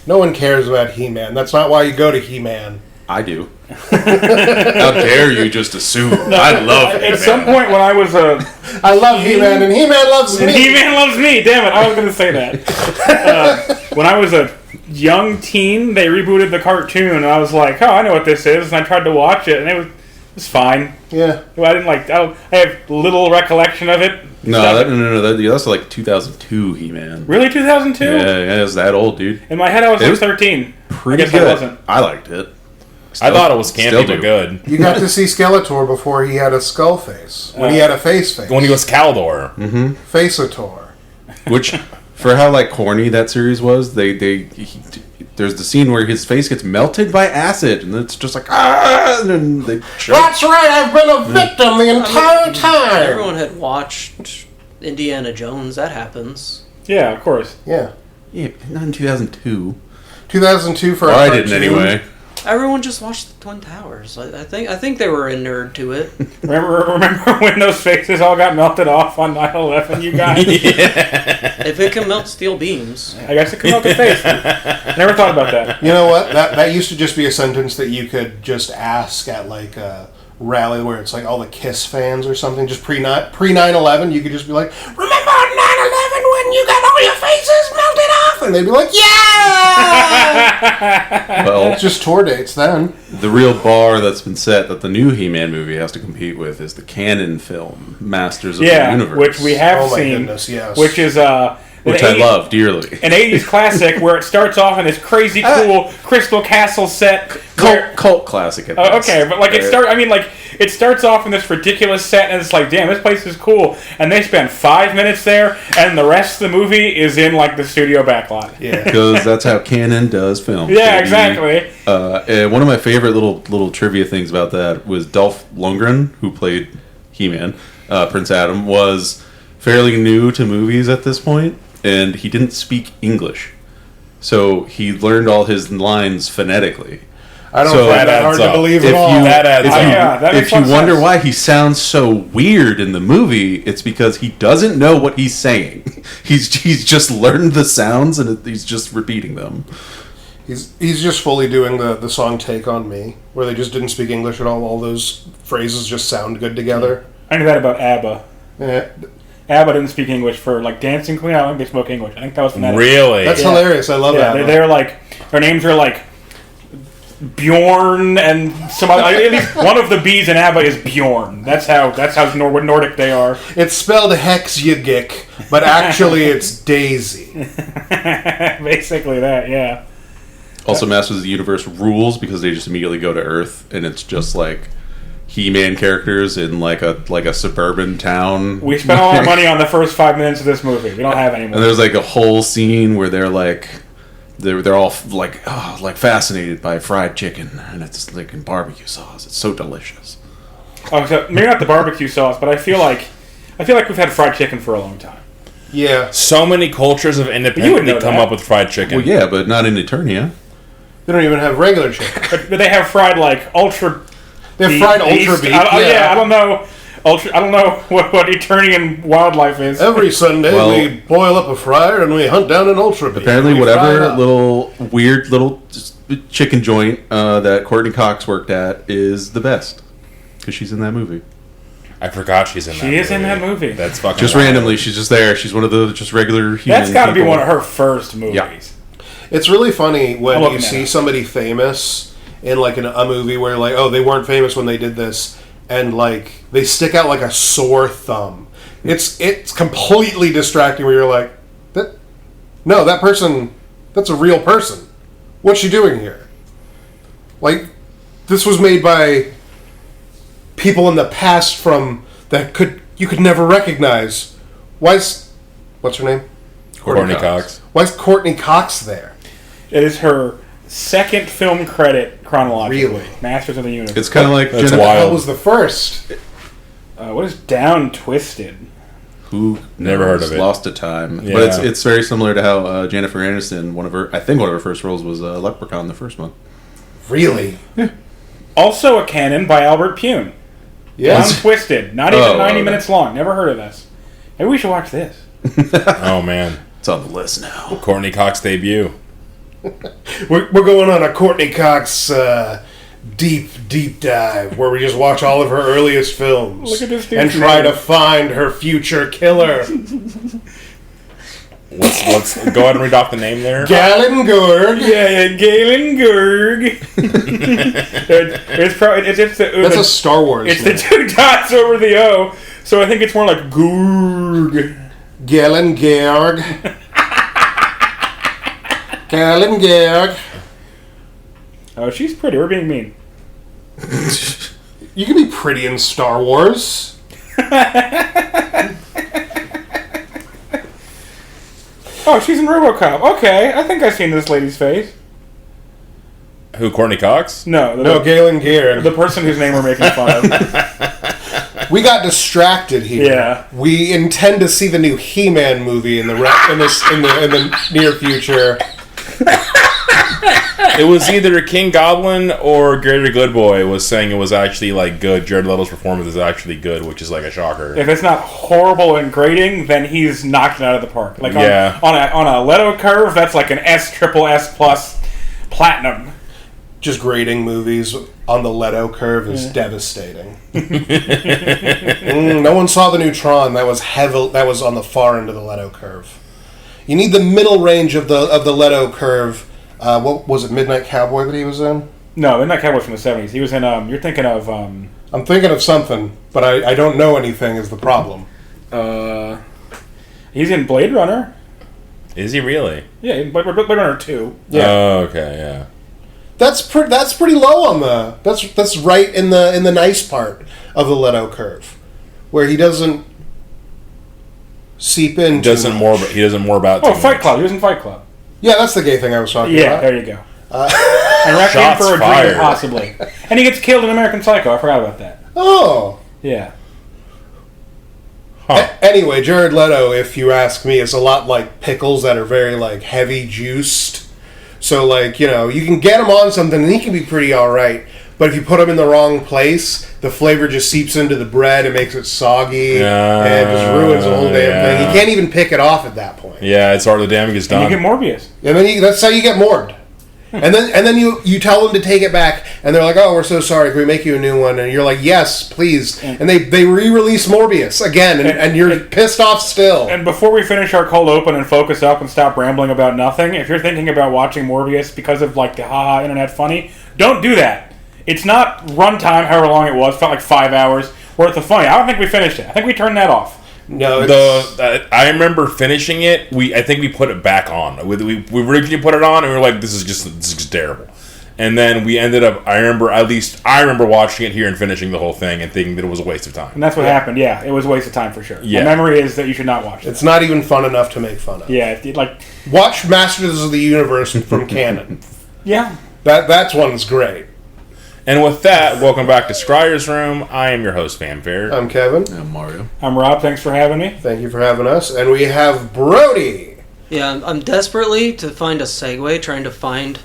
No one cares about He-Man. That's not why you go to He-Man. I do. How dare you just assume? I love He-Man. At some point when I was I love He-Man, and He-Man loves me. He-Man loves me. Damn it! I was going to say that. When I was a young teen, they rebooted the cartoon, and I was like, "Oh, I know what this is." And I tried to watch it, and it was fine. Yeah. Well, I didn't like. I have little recollection of it. No, that's like 2002 He-Man. Really, 2002? Yeah, it's that old, dude. In my head, I was like 13. Pretty I guess good. I wasn't. I liked it. I thought it was campy, but good. You got to see Skeletor before he had a skull face. When he had a face. When he was Caldor. Mm-hmm. Faceator. Which, for how like corny that series was, there's the scene where his face gets melted by acid, and it's just like, ah! And then they That's right, I've been a victim the entire time! Everyone had watched Indiana Jones. That happens. Yeah, of course. Yeah. Yeah, not in 2002. 2002 for a I cartoon. didn't anyway. Everyone just watched the Twin Towers. I think they were a nerd to it. Remember when those faces all got melted off on 9/11, you guys? If it can melt steel beams. I guess it can melt a face. Never thought about that. You know what? That used to just be a sentence that you could just ask at like a rally where it's like all the Kiss fans or something. Just pre 9/11, you could just be like, "Remember on 9/11 when you got all your faces melted off?" And they'd be like, "Yeah!" Well, just tour dates then. The real bar that's been set that the new He-Man movie has to compete with is the canon film, Masters of the Universe. Which we have Oh my seen. goodness, yes. Which is which I love dearly. An 80s classic where it starts off in this crazy cool Crystal Castle set. Cult classic at best. Okay, but like it starts off in this ridiculous set, and it's like, damn, this place is cool. And they spend 5 minutes there, and the rest of the movie is in like the studio backlot. Yeah, because that's how canon does film. Yeah, exactly. One of my favorite little trivia things about that was Dolph Lundgren, who played He-Man, Prince Adam, was fairly new to movies at this point, and he didn't speak English, so he learned all his lines phonetically. I don't find that hard to believe at all. If you wonder why he sounds so weird in the movie, it's because he doesn't know what he's saying. He's just learned the sounds and he's just repeating them. He's just fully doing the song "Take on Me," where they just didn't speak English at all. All those phrases just sound good together. I knew that about ABBA. Yeah. ABBA didn't speak English for like Dancing Queen. I don't think they spoke English. I think that was phonetic. Really? That's hilarious. I love that. They're like, their names are like Bjorn and some other, at least one of the B's in ABBA is Bjorn. That's how Nordic they are. It's spelled Hexyagik, but actually it's Daisy. Basically that, yeah. Also, Masters of the Universe rules because they just immediately go to Earth, and it's just like He-Man characters in like a suburban town. We spent all our money on the first 5 minutes of this movie. We don't have any more. And there's like a whole scene where they're like, they're all like fascinated by fried chicken, and it's like in barbecue sauce. It's so delicious. Oh, so maybe not the barbecue sauce, but I feel like we've had fried chicken for a long time. Yeah. So many cultures have independently come up with fried chicken. Well, yeah, but not in Eternia. They don't even have regular chicken. But they have fried like ultra. They have fried ultra beef. I don't know. I don't know what Eternian wildlife is. Every Sunday we boil up a fryer and we hunt down an ultra beef. Apparently, whatever little weird little chicken joint that Courtney Cox worked at is the best because she's in that movie. I forgot she's in that movie. She is in that movie. That's fucking just wild. randomly. She's just there. She's one of the just regular human. That's got to be one of her first movies. Yeah. It's really funny when you see somebody famous in like a movie where like, oh, they weren't famous when they did this, and like they stick out like a sore thumb. It's completely distracting where you're like, that person, that's a real person. What's she doing here? Like, this was made by people in the past you could never recognize. What's her name? Courtney Cox. Why is Courtney Cox there? It is her second film credit chronologically. Really? Masters of the Universe. It's kind of like That's Jennifer. wild. What was the first? What is Down Twisted? Who Never heard of it. Lost to Time. Yeah. But it's very similar to how Jennifer Aniston, one of her first roles was Leprechaun, the first one. Really? Yeah. Also a canon by Albert Pune. Yes. Down Twisted. Not even 90 minutes long. Never heard of this. Maybe we should watch this. Oh man, It's on the list now. Courtney Cox debut. We're going on a Courtney Cox deep dive where we just watch all of her earliest films. Look at this and try to find her future killer. Let's go ahead and read off the name there. Galengurg. Yeah, Galengurg. That's a Star Wars It's name. the 2 dots over the O, so I think it's more like Gurg. Galengurg. Galengurg. Oh, she's pretty. We're being mean. You can be pretty in Star Wars. Oh, she's in RoboCop. Okay, I think I've seen this lady's face. Who, Courtney Cox? No, Galen Gear. The person whose name we're making fun of. We got distracted here. Yeah. We intend to see the new He-Man movie in the near future. It was either King Goblin or Gary Goodboy was saying it was actually like good. Jared Leto's performance is actually good, which is like a shocker. If it's not horrible and grating, then he's knocked it out of the park. Like on a Leto curve, that's like an S++ platinum. Just grading movies on the Leto curve is devastating. No one saw the new Tron. That was on the far end of the Leto curve. You need the middle range of the Leto curve. What was it, Midnight Cowboy that he was in? No, Midnight Cowboy from the 70s. He was in, you're thinking of... I'm thinking of something, but I don't know anything is the problem. He's in Blade Runner. Is he really? Yeah, in Blade Runner 2. Yeah. Oh, okay, yeah. That's pretty low on the... That's right in the nice part of the Leto curve, where he doesn't seep in. He doesn't more about. Oh, Fight Club. He was in Fight Club. Yeah, that's the gay thing I was talking about. Yeah, there you go. And Requiem Shots for a fired. Dream, possibly. And he gets killed in American Psycho. I forgot about that. Oh. Yeah. Huh. Anyway, Jared Leto, if you ask me, is a lot like pickles that are very like heavy juiced. So like, you can get him on something and he can be pretty alright. But if you put him in the wrong place, the flavor just seeps into the bread and makes it soggy and just ruins the whole damn thing. You can't even pick it off at that point. Yeah, it's already the damage is done. And you get Morbius. And then that's how you get morbed. And then you tell them to take it back, and they're like, "Oh, we're so sorry. Can we make you a new one?" And you're like, "Yes, please." And they re-release Morbius again, and you're pissed off still. And before we finish our cold open and focus up and stop rambling about nothing, if you're thinking about watching Morbius because of like the haha internet funny, don't do that. It's not runtime, however long it was. It felt like 5 hours worth of funny. I don't think we finished it. I think we turned that off. No, I remember finishing it. I think we put it back on. We originally put it on, and we were like, "This is just terrible." And then we ended up. I remember watching it here and finishing the whole thing and thinking that it was a waste of time. And that's what happened. Yeah, it was a waste of time for sure. Yeah. My memory is that you should not watch it. It's not even fun enough to make fun of. Yeah, Watch Masters of the Universe from canon. Yeah. That's one's great. And with that, welcome back to Scryer's Room. I am your host, Famfare. I'm Kevin. I'm Mario. I'm Rob. Thanks for having me. Thank you for having us. And we have Brody. Yeah, I'm desperately to find a segue, trying to find,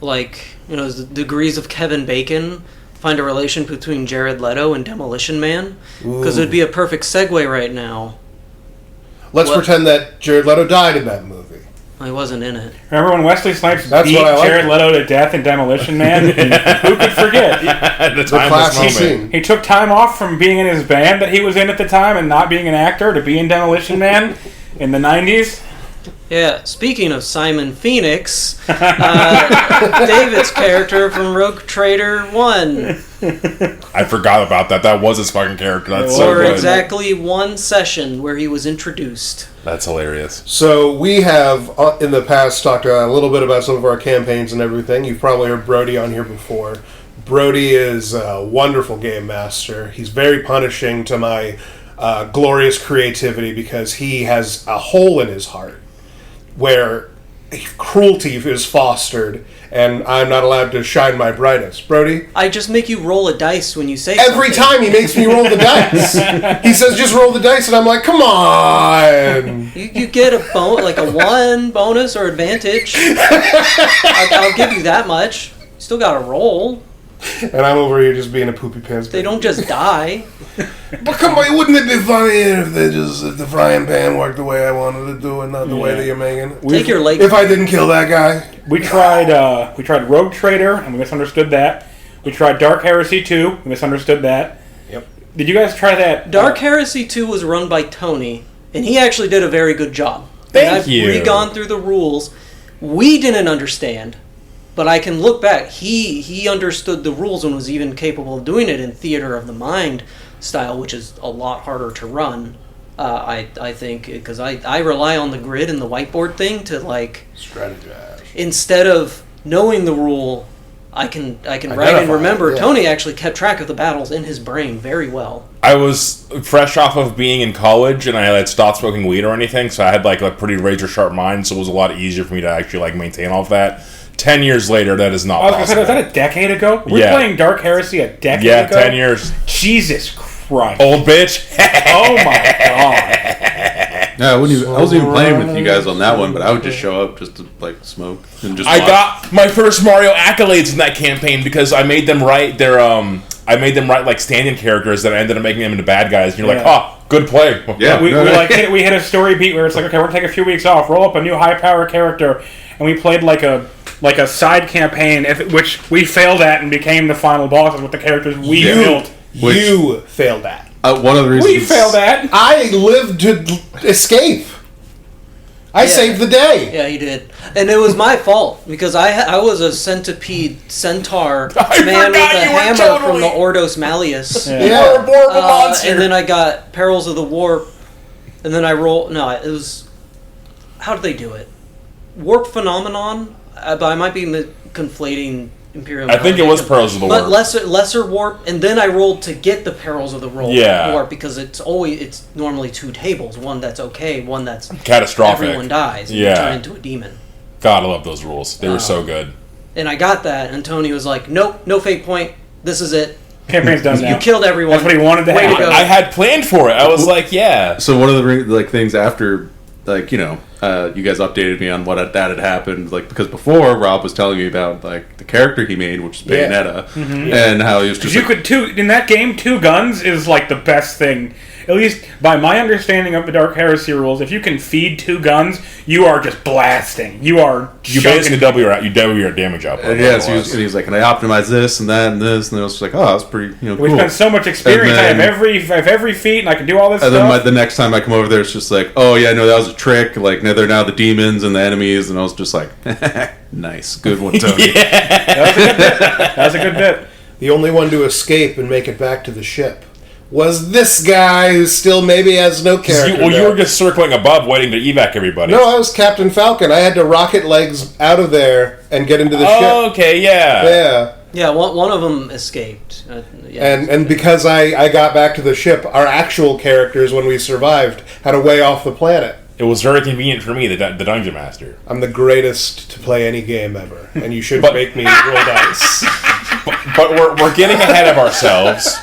the degrees of Kevin Bacon, find a relation between Jared Leto and Demolition Man, because it would be a perfect segue right now. Let's pretend that Jared Leto died in that movie. He wasn't in it. Remember when Wesley Snipes That's beat what I like. Jared Leto to death in Demolition Man? Who could forget? The classic scene. He took time off from being in his band that he was in at the time and not being an actor to be in Demolition Man in the 90s. Yeah, speaking of Simon Phoenix, David's character from Rogue Trader 1. I forgot about that. That was his fucking character. That's so For good. exactly one session where he was introduced. That's hilarious. So we have, in the past, talked a little bit about some of our campaigns and everything. You've probably heard Brody on here before. Brody is a wonderful game master. He's very punishing to my glorious creativity because he has a hole in his heart where cruelty is fostered, and I'm not allowed to shine my brightest. Brody? I just make you roll a dice when you say Every something. time he makes me roll the dice. He says, just roll the dice, and I'm like, come on. You get a a 1 bonus or advantage. I'll give you that much. You still got to roll. And I'm over here just being a poopy pants. They don't just die. But come on, wouldn't it be funny if the frying pan worked the way I wanted it to and not the way that you're making it? Take your leg. If I didn't kill that guy. We tried Rogue Trader, and we misunderstood that. We tried Dark Heresy 2, we misunderstood that. Yep. Did you guys try that? Dark Heresy 2 was run by Tony, and he actually did a very good job. Thank you. I've re-gone through the rules. We didn't understand, but I can look back. He understood the rules and was even capable of doing it in Theater of the Mind style, which is a lot harder to run. I think because I rely on the grid and the whiteboard thing to like strategize. Instead of knowing the rule, I can write and remember. Yeah. Tony actually kept track of the battles in his brain very well. I was fresh off of being in college, and I had stopped smoking weed or anything, so I had like a pretty razor sharp mind. So it was a lot easier for me to actually like maintain all of that. 10 years later, that is not possible. Was that a decade ago? We're playing Dark Heresy a decade ago? Yeah, 10 years. Jesus Christ. Old bitch. Oh my god. No, I wasn't even playing with you guys on that one, but I would just show up just to like smoke and just I watch. got my first Mario accolades in that campaign because I made them write their like stand-in characters that I ended up making them into bad guys, and you're like, oh, good play. Yeah, we hit a story beat where it's like, okay, we're gonna take a few weeks off, roll up a new high power character, and we played like a side campaign, which we failed at and became the final bosses with the characters we built. You failed at. One of the reasons we failed at. I lived to escape. I saved the day. Yeah, he did, and it was my fault because I was a centipede centaur man with a hammer from the Ordos Malleus. You were a horrible monster. And then I got Perils of the Warp, and then I rolled. No, it was. How did they do it? Warp Phenomenon. But I might be conflating Imperial. I think it was Perils of the Warp. But lesser warp, and then I rolled to get the Perils of the Warp because it's normally two tables, one that's okay, one that's catastrophic. Everyone dies and you turn into a demon. God, I love those rules. They were so good. And I got that, and Tony was like, "Nope, no fate point. This is it. Campaign's done now. You killed everyone. That's what he wanted to happen. I had planned for it. I was like, yeah." So one of the things after, you guys updated me on what that had happened, because before Rob was telling me about the character he made, which is Bayonetta, and how he was just in that game, 2 guns is like the best thing. At least by my understanding of the Dark Heresy rules, if you can feed 2 guns, you are just blasting. You basically double your damage output. So he was like, "Can I optimize this and that and this?" And I was just like, "Oh, that's pretty cool." We've spent so much experience. Then, I have every feat, and I can do all this stuff. And then the next time I come over there, it's just like, "Oh yeah, no, that was a trick. They're now the demons and the enemies," and I was just like, "Nice, good one, Tony." That was a good bit. The only one to escape and make it back to the ship was this guy who still maybe has no character. You were just circling above, waiting to evac everybody. No, I was Captain Falcon. I had to rocket legs out of there and get into the ship. Oh, okay, yeah. Yeah, one of them escaped. And because I got back to the ship, our actual characters, when we survived, had a way off the planet. It was very convenient for me, the Dungeon Master. I'm the greatest to play any game ever, and you should make me roll dice. But we're getting ahead of ourselves.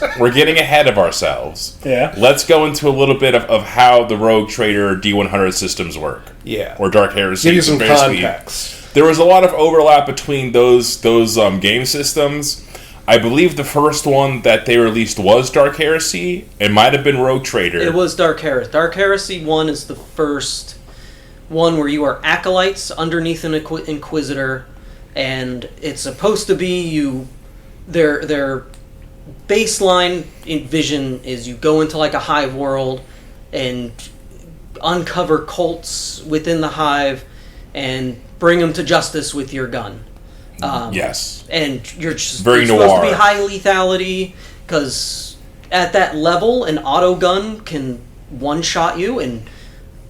Yeah. Let's go into a little bit of how the Rogue Trader D100 systems work. Yeah. Or Dark Heresy. Give you some context. There was a lot of overlap between those game systems. I believe the first one that they released was Dark Heresy. It might have been Rogue Trader. It was Dark Heresy. Dark Heresy 1 is the first one where you are acolytes underneath an Inquisitor, and it's supposed to be their baseline vision is you go into a hive world and uncover cults within the hive and bring them to justice with your gun. Yes. And you're supposed to be high lethality, because at that level, an auto gun can one-shot you, and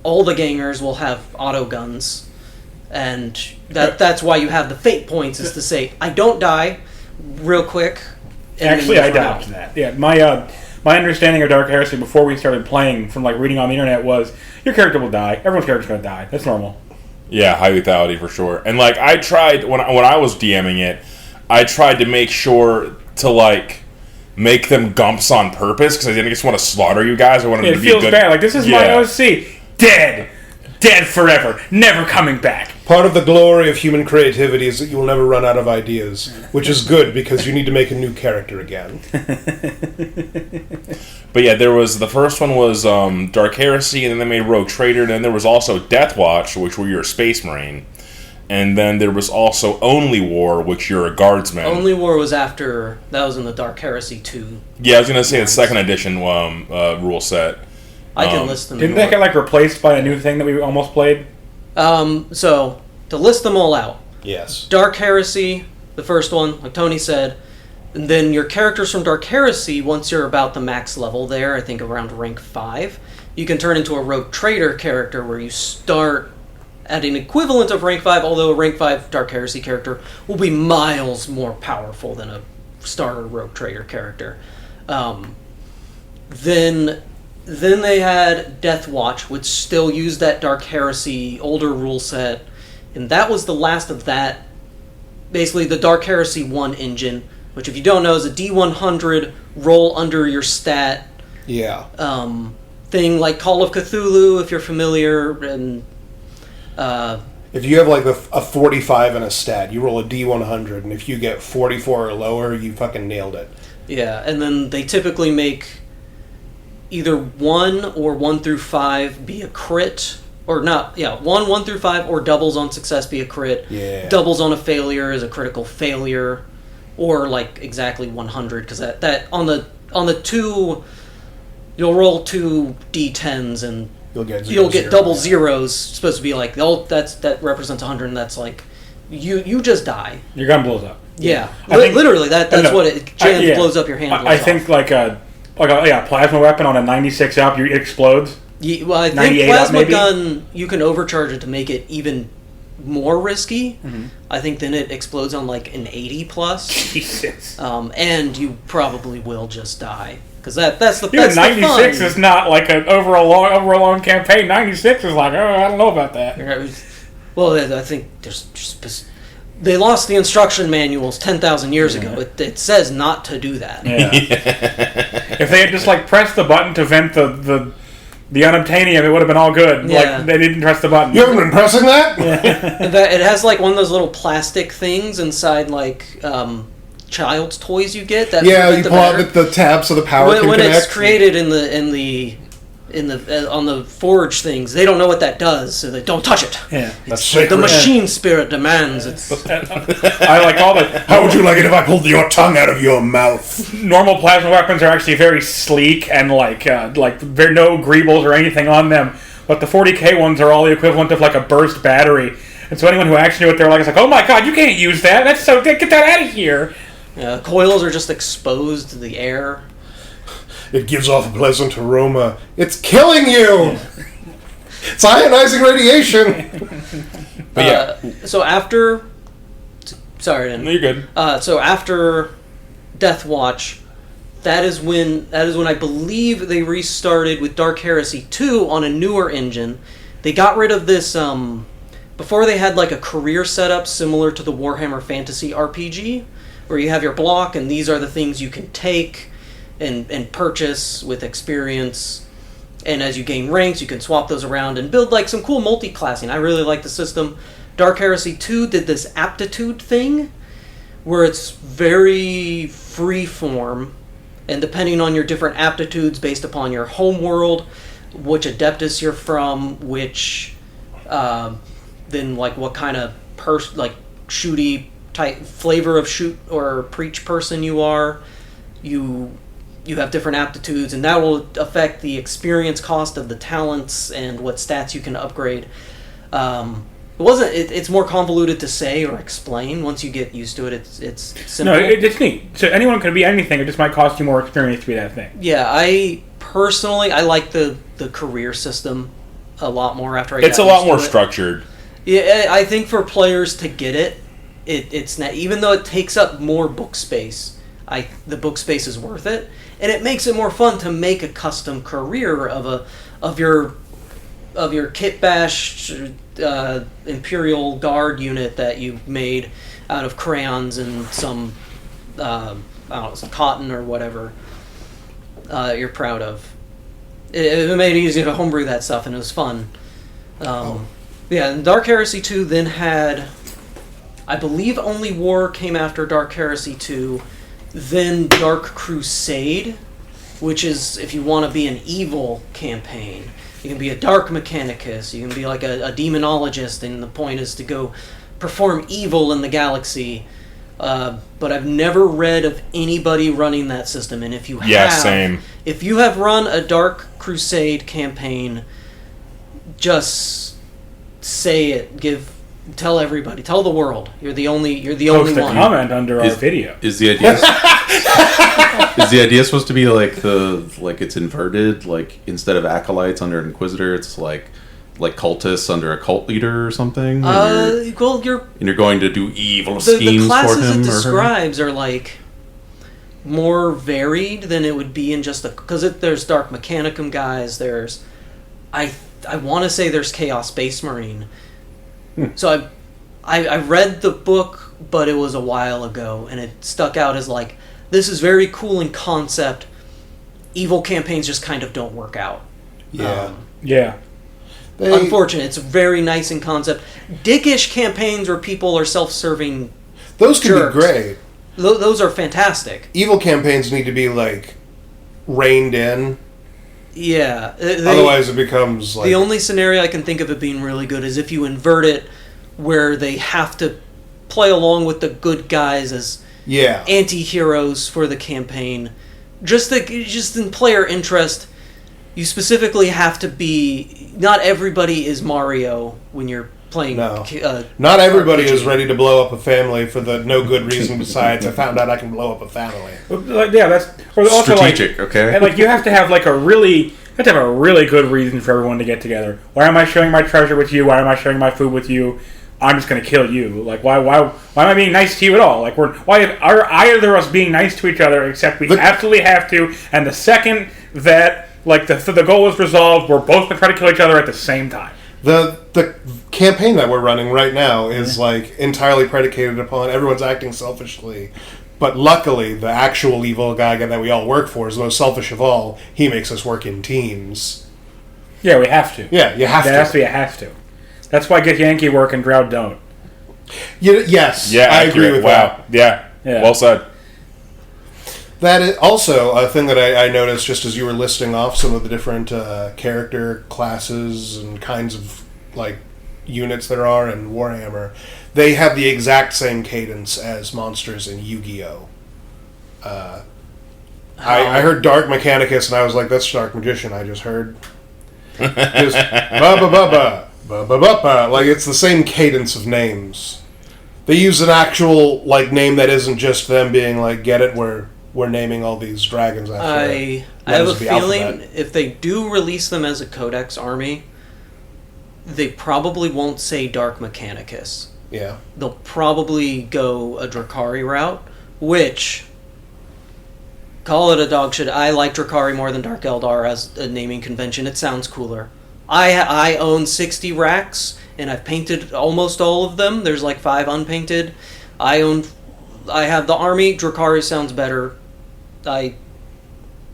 all the gangers will have auto guns. And that's why you have the fate points, is to say, I don't die real quick. Actually, I died to that. Yeah, my understanding of Dark Heresy before we started playing, from reading on the internet, was your character will die. Everyone's character's going to die. That's normal. Yeah, high lethality for sure. And I tried when I was DMing it, I tried to make sure to make them gumps on purpose, because I didn't just want to slaughter you guys. I wanted them to be good. It feels bad. This is my OC. Dead forever, never coming back. Part of the glory of human creativity is that you will never run out of ideas, which is good because you need to make a new character again. But yeah, the first one was Dark Heresy, and then they made Rogue Trader, and then there was also Death Watch, which were your Space Marine. And then there was also Only War, which you're a guardsman. Only War was after... That was in the Dark Heresy 2. Yeah, I was going to say the second edition rule set. I can list them. Didn't that get like replaced by a new thing that we almost played? So, to list them all out. Yes. Dark Heresy, the first one, like Tony said. And then your characters from Dark Heresy, once you're about the max level there, I think around rank 5, you can turn into a Rogue Trader character where you start at an equivalent of rank 5, although a rank 5 Dark Heresy character will be miles more powerful than a starter Rogue Trader character. Then they had Death Watch, which still used that Dark Heresy older rule set, and that was the last of that. Basically, the Dark Heresy 1 engine, which if you don't know is a D100 roll under your stat thing, like Call of Cthulhu, if you're familiar, and if you have like a 45 in a stat, you roll a D100, and if you get 44 or lower, you fucking nailed it. Yeah, and then they typically make either 1 or 1 through 5 be a crit, or not, 1 through 5, or doubles on success be a crit. Yeah. Doubles on a failure is a critical failure, or like exactly 100, because that on the 2, you'll roll 2 D10s and you'll get double zeros. It's supposed to be like, that represents 100, and that's like, you just die. Your gun blows up. Yeah, literally, that's what it blows up your hand. I think like a plasma weapon on a 96 up, it explodes. Yeah, well, I think plasma gun, you can overcharge it to make it even more risky. Mm-hmm. I think then it explodes on like an 80 plus. Jesus. And you probably will just die. Because that's the 96 is not like over a long campaign. 96 is like, I don't know about that. Well, I think they lost the instruction manuals 10,000 years ago. It says not to do that. Yeah. If they had just like pressed the button to vent the unobtainium, it would have been all good. Yeah. Like they didn't press the button. You haven't been pressing that? Yeah. It has like one of those little plastic things inside, like child's toys you get. You pull out the tab so the power can when connect. It's created on the forge things, they don't know what that does, so they don't touch it. Yeah, that's the machine spirit demands. I like all the. How would you like it if I pulled your tongue out of your mouth? Normal plasma weapons are actually very sleek and like very no greebles or anything on them, but the 40k ones are all the equivalent of like a burst battery. And so anyone who actually knew what they were like is like, oh my god, you can't use that. That's so get that out of here. Coils are just exposed to the air. It gives off a pleasant aroma. It's killing you! It's ionizing radiation! But so after... Sorry, no, you're good. So after Death Watch, that is when I believe they restarted with Dark Heresy 2 on a newer engine. They got rid of this... before they had like a career setup similar to the Warhammer Fantasy RPG, where you have your block and these are the things you can take and purchase with experience, and as you gain ranks you can swap those around and build like some cool multi-classing. I really like the system. Dark Heresy 2 did this aptitude thing where it's very free form, and depending on your different aptitudes based upon your home world, which adeptus you're from, which then like what kind of shooty type flavor of shoot or preach person you are, you have different aptitudes, and that will affect the experience cost of the talents and what stats you can upgrade. It's more convoluted to say or explain. Once you get used to it, it's simple. No, it's neat. So anyone can be anything. It just might cost you more experience to be that thing. Yeah, I personally like the career system a lot more after I. It's a lot more structured. Yeah, I think for players to get it's not, even though it takes up more book space, the book space is worth it, and it makes it more fun to make a custom career of your kit bash Imperial Guard unit that you made out of crayons and some some cotton or whatever you're proud of. It made it easy to homebrew that stuff, and it was fun. Yeah, and Dark Heresy 2 then had, I believe Only War came after Dark Heresy 2, then Dark Crusade, which is if you want to be an evil campaign. You can be a Dark Mechanicus, you can be like a demonologist, and the point is to go perform evil in the galaxy. But I've never read of anybody running that system, and if you same. If you have run a Dark Crusade campaign, just say it. Tell everybody. Tell the world. You're the only Post a one. comment under our video. Is the idea is the idea supposed to be like it's inverted? Like instead of acolytes under an inquisitor, it's like cultists under a cult leader or something? Well, you're going to do evil schemes the classes for him it or describes are like more varied than it would be in just because there's Dark Mechanicum guys. There's I want to say there's Chaos Space Marine. So I read the book, but it was a while ago, and it stuck out as like, this is very cool in concept. Evil campaigns just kind of don't work out. Yeah. Yeah. Unfortunate. It's very nice in concept. Dickish campaigns where people are self-serving. Those can jerks. be great. Those are fantastic. Evil campaigns need to be like reined in. Yeah. Otherwise, it becomes like the only scenario I can think of it being really good is if you invert it, where they have to play along with the good guys as anti-heroes for the campaign. Just in player interest, you specifically have to be. Not everybody is Mario when you're playing. No. Not everybody is ready to blow up a family for the no good reason besides I found out I can blow up a family. That's also strategic. Okay, and you have to have a really good reason for everyone to get together. Why am I sharing my treasure with you? Why am I sharing my food with you? I'm just going to kill you. Why am I being nice to you at all? Why are either of us being nice to each other? Except we absolutely have to. And the second that the goal is resolved, we're both going to try to kill each other at the same time. The campaign that we're running right now is entirely predicated upon everyone's acting selfishly. But luckily, the actual evil guy that we all work for is the most selfish of all. He makes us work in teams. Yeah, we have to. Yeah, you have to. That has to be a have to. That's why Get Yankee work and Drought don't. Yes, yeah, I agree with that. Yeah, well said. That is also a thing that I noticed just as you were listing off some of the different character classes and kinds of units there are in Warhammer. They have the exact same cadence as monsters in Yu-Gi-Oh! I heard Dark Mechanicus and I was like, that's Dark Magician I just heard. Just ba-ba-ba-ba, ba-ba-ba-ba. It's the same cadence of names. They use an actual name that isn't just them being get it, we're naming all these dragons after I have a feeling alphabet. if they do release them as a Codex army, they probably won't say Dark Mechanicus. Yeah. They'll probably go a Drakari route, which, call it a dog shit. I like Drakari more than Dark Eldar as a naming convention. It sounds cooler. I own 60 racks, and I've painted almost all of them. There's 5 unpainted. I have the army. Drakari sounds better. I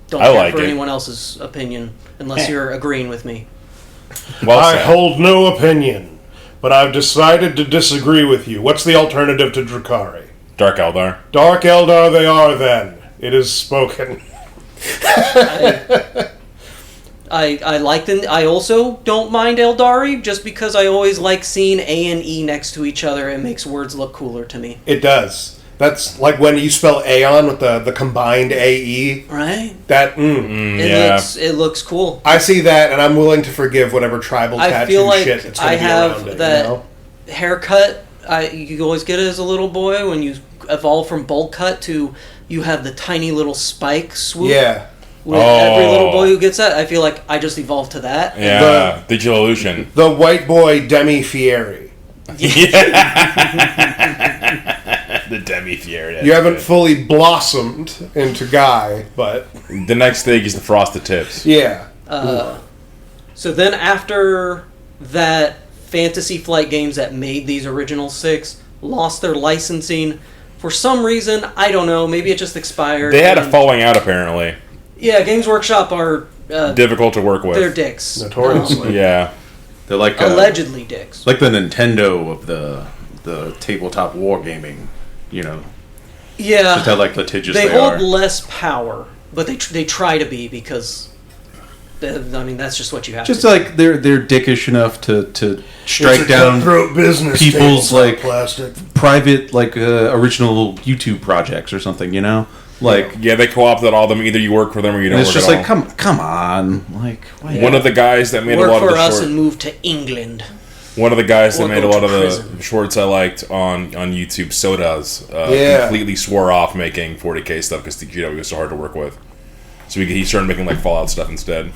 don't care for anyone else's opinion, unless you're agreeing with me. Well I said. hold no opinion, but I've decided to disagree with you. What's the alternative to Drakari? Dark Eldar. Dark Eldar they are, then. It is spoken. I like them. I also don't mind Eldari, just because I always like seeing A and E next to each other. It makes words look cooler to me. It does. That's like when you spell Aeon with the combined AE. Right? That, It looks cool. I see that, and I'm willing to forgive whatever tribal tattoo I feel like shit that's going I to be have around it. that haircut. You always get it as a little boy when you evolve from bowl cut to you have the tiny little spike swoop. Yeah. With every little boy who gets that, I feel like I just evolved to that. Yeah, Digital Illusion. The white boy Demi Fieri. The Demi Fieri. You haven't fully blossomed into Guy, but... The next thing is the Frosted Tips. Yeah. So then after that, Fantasy Flight Games that made these original 6 lost their licensing. For some reason, I don't know, maybe it just expired. They had a falling out, apparently. Yeah, Games Workshop are... difficult to work with. They're dicks. Notoriously. Yeah. They're like allegedly dicks. like the Nintendo of the tabletop wargaming, you know. Yeah, Just how like litigious they they hold are. less power, but they try to be because. I mean, that's just what you have. Just to do. like they're dickish enough to strike down business people's like plastic. private like original YouTube projects or something, you know. Like Yeah, they co-opted all of them. Either you work for them or you don't and it's work just at like all. come on, like why- One of the guys that made work a lot for of the us short, and move to England. one of the guys that Or made a go lot to of the prison. shorts I liked on YouTube, Sodas, Yeah. completely swore off making 40k stuff because he was so hard to work with. So he started making like Fallout stuff instead.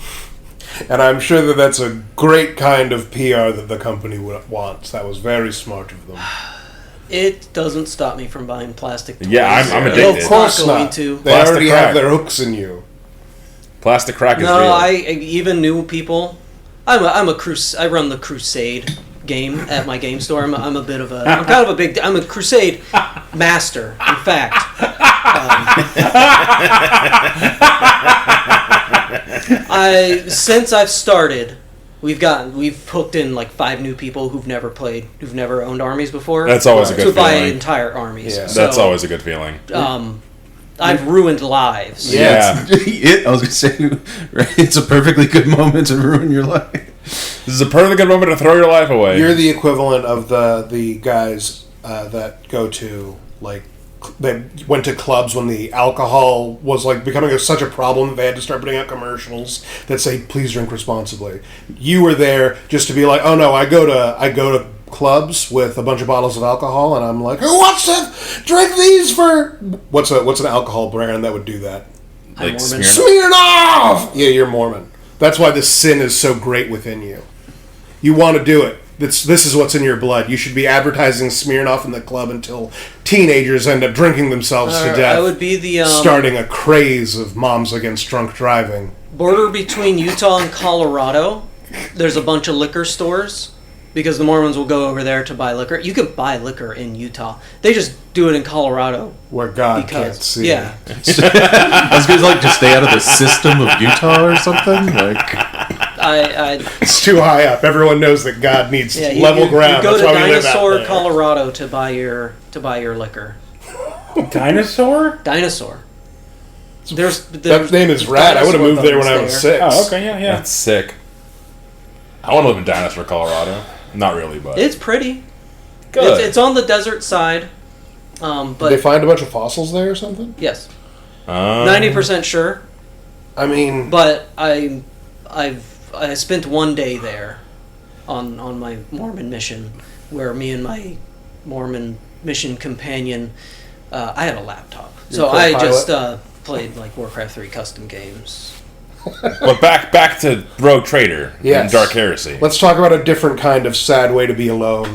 And I'm sure that that's a great kind of PR that the company wants. That was very smart of them. It doesn't stop me from buying plastic toys. Yeah, I'm No, addicted. of course Not going not. to. They Plastic already crack. have their hooks in you. Plastic crack is No, real. I even new people. I'm a I run the Crusade game at my game store. I'm kind of a big. I'm a Crusade master. In fact, since I've started, we've hooked in like 5 new people who've never owned armies before. That's always a good to buy feeling. entire armies. Yeah. So, That's always a good feeling. I've ruined lives. Yeah. I was gonna say, right, it's a perfectly good moment to ruin your life. This is a perfectly good moment to throw your life away. You're the equivalent of the guys that go to like they went to clubs when the alcohol was like becoming such a problem that they had to start putting out commercials that say please drink responsibly. You were there just to be like, oh no, I go to clubs with a bunch of bottles of alcohol and I'm like, who wants to drink these for what's an alcohol brand that would do that? I'm Like Mormon. Smirnoff. Smirnoff! Yeah, you're Mormon. That's why the sin is so great within you. You want to do it. This is what's in your blood. You should be advertising Smirnoff in the club until teenagers end up drinking themselves to death. I would be the starting a craze of moms against drunk driving. border between Utah and Colorado. There's a bunch of liquor stores because the Mormons will go over there to buy liquor. You can buy liquor in Utah. They just do it in Colorado Where God can't because see. yeah. I was gonna like just stay out of the system of Utah or something. Like It's too high up. Everyone knows that God needs level ground. You go That's to why we live out Dinosaur, there. Colorado to buy your liquor. Dinosaur? Dinosaur. There's That name is rad. I would have moved there when I was 6. Oh, okay, yeah. That's sick. I want to live in Dinosaur, Colorado. Not really, but It's pretty. good. It's on the desert side. Did But they find a bunch of fossils there or something? yes, Um, 90% sure. I mean, But I spent one day there on my Mormon mission, where me and my Mormon mission companion, I had a laptop, so You're a I co-pilot? just played like Warcraft 3 custom games. But back to Rogue Trader Yes. and Dark Heresy. let's talk about a different kind of sad way to be alone.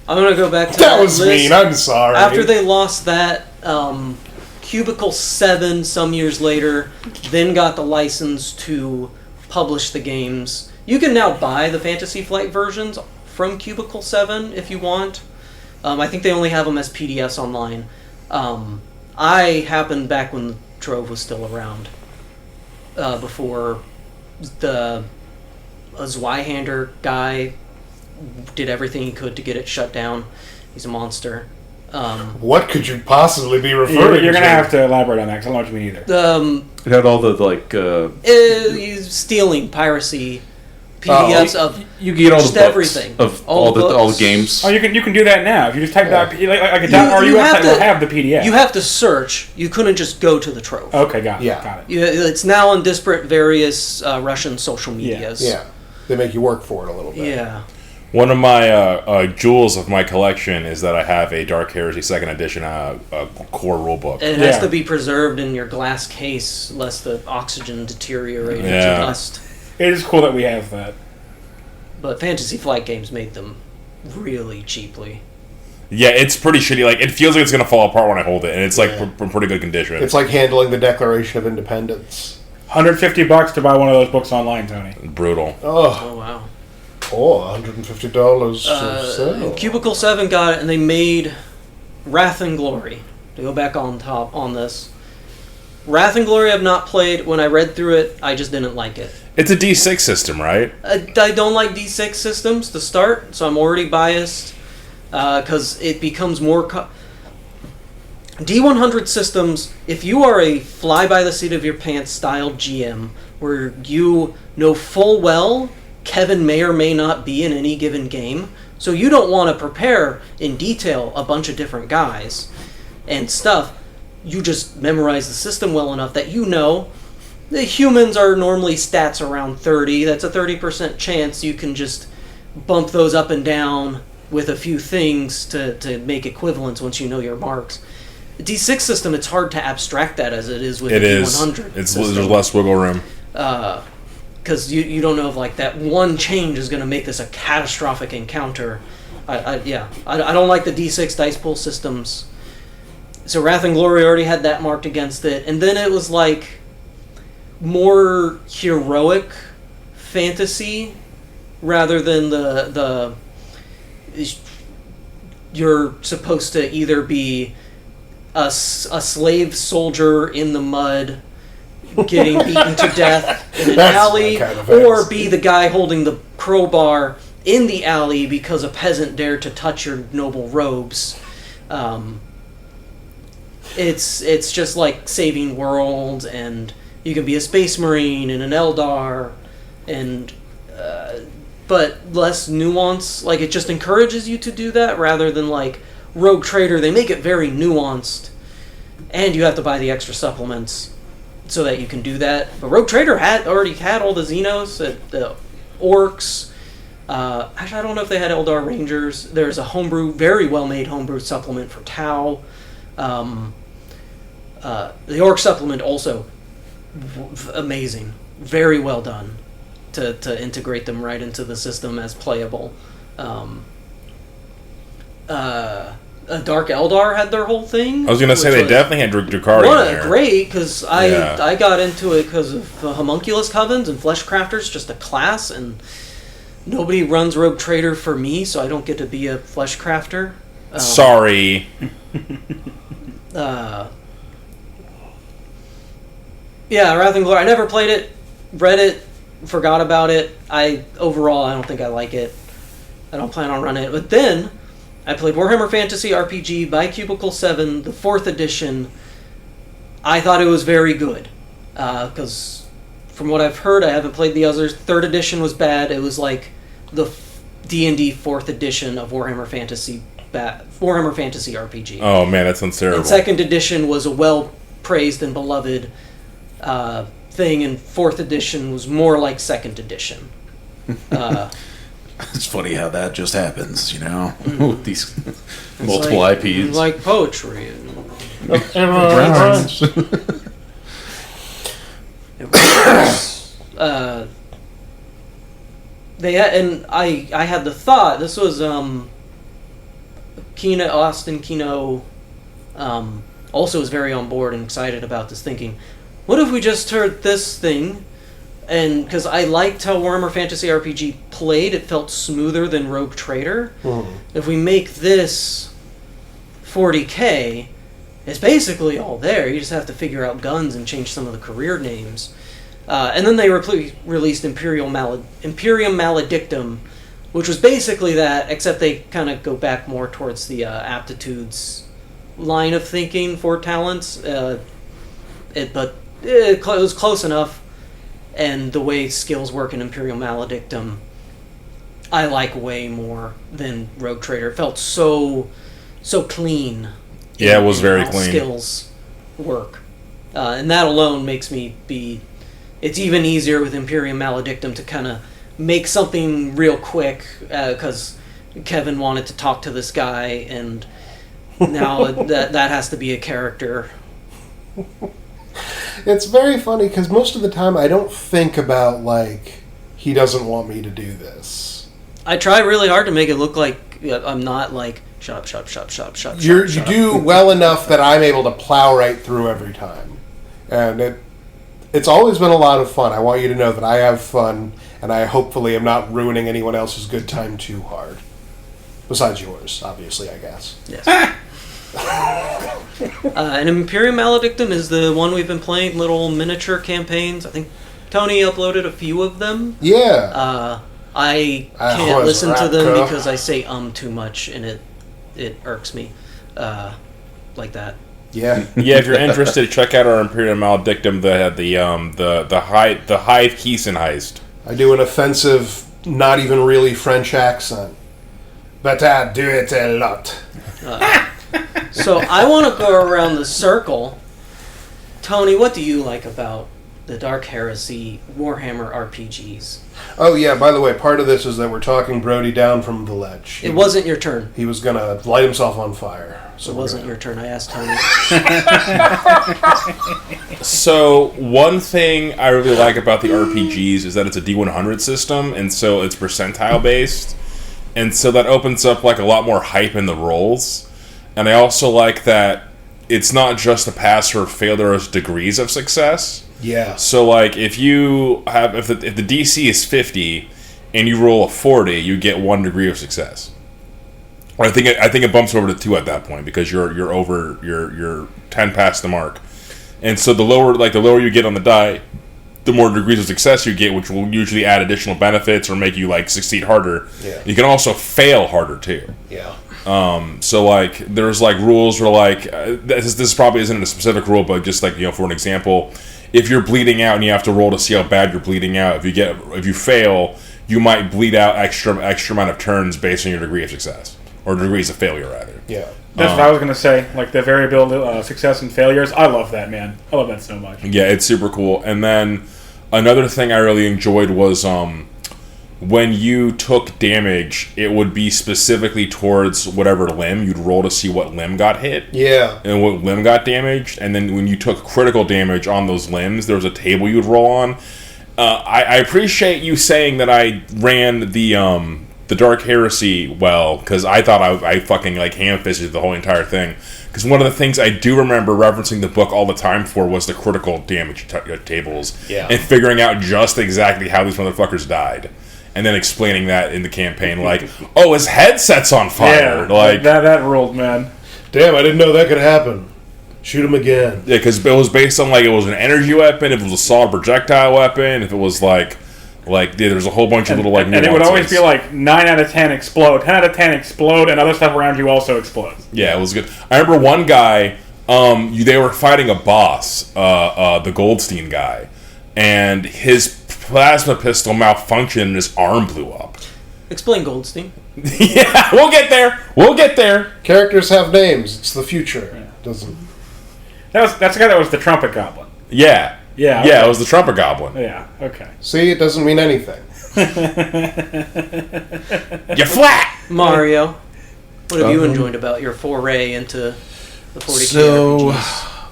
I'm gonna go back to That was list. mean. I'm sorry. After they lost that, Cubicle 7 some years later, then got the license to publish the games. You can now buy the Fantasy Flight versions from Cubicle 7 if you want. I think they only have them as PDFs online. I happened back when the Trove was still around, before the Zweihander guy did everything he could to get it shut down. He's a monster. What could you possibly be referring You're to? gonna have to elaborate on that because I don't know what you mean either. it had all the like He's stealing piracy PDFs of you can get all the just books everything. of All the all the books. games. Oh, you can do that now. If you just type that, like a You website have will to- have the PDF. You have to search. You couldn't just go to the Trove. Okay, got it. Yeah. Got it. It's now on disparate various Russian social medias. Yeah, they make you work for it a little bit. Yeah. One of my jewels of my collection is that I have a Dark Heresy 2nd edition core rulebook. It has Yeah. to be preserved in your glass case, lest the oxygen deteriorate into Yeah. dust. It is cool that we have that. But Fantasy Flight Games made them really cheaply. Yeah, it's pretty shitty. Like, it feels like it's gonna fall apart when I hold it, and it's like in pretty good condition. It's like handling the Declaration of Independence. $150 to buy one of those books online, Tony. brutal. Oh, Oh, wow. $150 to sell. Cubicle 7 got it, and they made Wrath and Glory. To go back on top on this. Wrath and Glory I've not played. When I read through it, I just didn't like it. It's a D6 system, right? I don't like D6 systems to start, so I'm already biased because it becomes more... D100 systems, if you are a fly-by-the-seat-of-your-pants style GM, where you know full well Kevin may or may not be in any given game, so you don't want to prepare in detail a bunch of different guys and stuff, you just memorize the system well enough that you know the humans are normally stats around 30. That's a 30% chance you can just bump those up and down with a few things to make equivalents once you know your marks. The D6 system, it's hard to abstract that as it is with the D100 There's less wiggle room. Because you don't know if like that one change is going to make this a catastrophic encounter. I don't like the D6 dice pool systems. So Wrath and Glory already had that marked against it. And then it was like more heroic fantasy rather than the you're supposed to either be a slave soldier in the mud getting beaten to death in an alley, kind of or be the guy holding the crowbar in the alley because a peasant dared to touch your noble robes. It's just like saving worlds, and you can be a space marine and an Eldar, and but less nuance. Like, it just encourages you to do that rather than like Rogue Trader. They make it very nuanced, and you have to buy the extra supplements so that you can do that. But Rogue Trader already had all the Xenos, the Orcs. Actually, I don't know if they had Eldar Rangers. There's a very well-made homebrew supplement for Tau. The Orc supplement also amazing, very well done to integrate them right into the system as playable. A Dark Eldar had their whole thing. I was going to say they definitely had Gnarbarian there. Great, because I got into it because of Homunculus Covens and Fleshcrafters, just a class, and nobody runs Rogue Trader for me, so I don't get to be a Fleshcrafter. Sorry. Yeah, Wrath and Glory. I never played it, read it, forgot about it. Overall, I don't think I like it. I don't plan on running it. But then I played Warhammer Fantasy RPG by Cubicle 7, the 4th edition. I thought it was very good. Because from what I've heard, I haven't played the others. 3rd edition was bad. It was like the D&D 4th edition of Warhammer Fantasy RPG. Oh man, that sounds terrible. And 2nd edition was a well-praised and beloved thing, and 4th edition was more like 2nd edition. It's funny how that just happens, you know, with these multiple IPs. Like poetry. They had, and I had the thought, this was Austin Kino also was very on board and excited about this, thinking, what if we just heard this thing? And because I liked how Warhammer Fantasy RPG played, it felt smoother than Rogue Trader. If we make this 40k, it's basically all there. You just have to figure out guns and change some of the career names. And then they released Imperium Maledictum, which was basically that, except they kind of go back more towards the aptitudes line of thinking for talents. But it was close enough. And the way skills work in Imperial Maledictum, I like way more than Rogue Trader. It felt so clean. Yeah, it was very clean. Skills work. And that alone makes me be... It's even easier with Imperium Maledictum to kind of make something real quick, because Kevin wanted to talk to this guy, and now that has to be a character. It's very funny because most of the time I don't think about, like, he doesn't want me to do this. I try really hard to make it look like I'm not like, shut up. You do well enough that I'm able to plow right through every time. And it's always been a lot of fun. I want you to know that I have fun, and I hopefully am not ruining anyone else's good time too hard. Besides yours, obviously, I guess. Yes. And Imperium Maledictum is the one we've been playing, little miniature campaigns. I think Tony uploaded a few of them. Yeah. I can't listen to them because I say too much and it irks me like that. Yeah. Yeah, if you're interested, check out our Imperium Maledictum, the Hive Keeson heist. I do an offensive, not even really French accent. But I do it a lot. So I want to go around the circle. Tony, what do you like about the Dark Heresy Warhammer RPGs? Oh yeah, by the way, part of this is that we're talking Brody down from the ledge. It wasn't your turn. He was going to light himself on fire. So It wasn't your turn. I asked Tony. So, one thing I really like about the RPGs is that it's a D100 system, and so it's percentile based. And so that opens up like a lot more hype in the rolls. And I also like that it's not just a pass or fail, there's degrees of success. Yeah. So like if the DC is 50 and you roll a 40, you get 1 degree of success. Or I think it bumps over to 2 at that point because you're over you're 10 past the mark. And so the lower you get on the die, the more degrees of success you get, which will usually add additional benefits or make you like succeed harder. Yeah. You can also fail harder too. Yeah. So like there's like rules where like this probably isn't a specific rule, but just like, you know, for an example, if you're bleeding out and you have to roll to see how bad you're bleeding out, if you fail, you might bleed out extra amount of turns based on your degree of success or degrees of failure rather. Yeah. That's what I was going to say. Like the variability, success and failures. I love that, man. I love that so much. Yeah, it's super cool. And then another thing I really enjoyed was when you took damage, it would be specifically towards whatever limb. You'd roll to see what limb got hit. Yeah. And what limb got damaged. And then when you took critical damage on those limbs, there was a table you'd roll on. I appreciate you saying that I ran the Dark Heresy well, because I thought I fucking like ham-fisted the whole entire thing. Because one of the things I do remember referencing the book all the time for was the critical damage tables. Yeah. And figuring out just exactly how these motherfuckers died. And then explaining that in the campaign, like, oh, his headset's on fire. Yeah, like that ruled, man. Damn, I didn't know that could happen. Shoot him again. Yeah, because it was based on like it was an energy weapon, if it was a solid projectile weapon, if it was like there's a whole bunch of little like and it would always be like 9 out of 10 explode, 10 out of 10 explode, and other stuff around you also explodes. Yeah, it was good. I remember one guy, they were fighting a boss, the Goldstein guy, and his plasma pistol malfunctioned and his arm blew up. Explain Goldstein. Yeah, we'll get there. Characters have names. It's the future. Doesn't. That's the guy that was the trumpet goblin. Yeah. Yeah. Okay. Yeah, it was the trumpet goblin. Yeah, okay. See, it doesn't mean anything. You flat! Mario, what have you enjoyed about your foray into the 40k So, RPGs?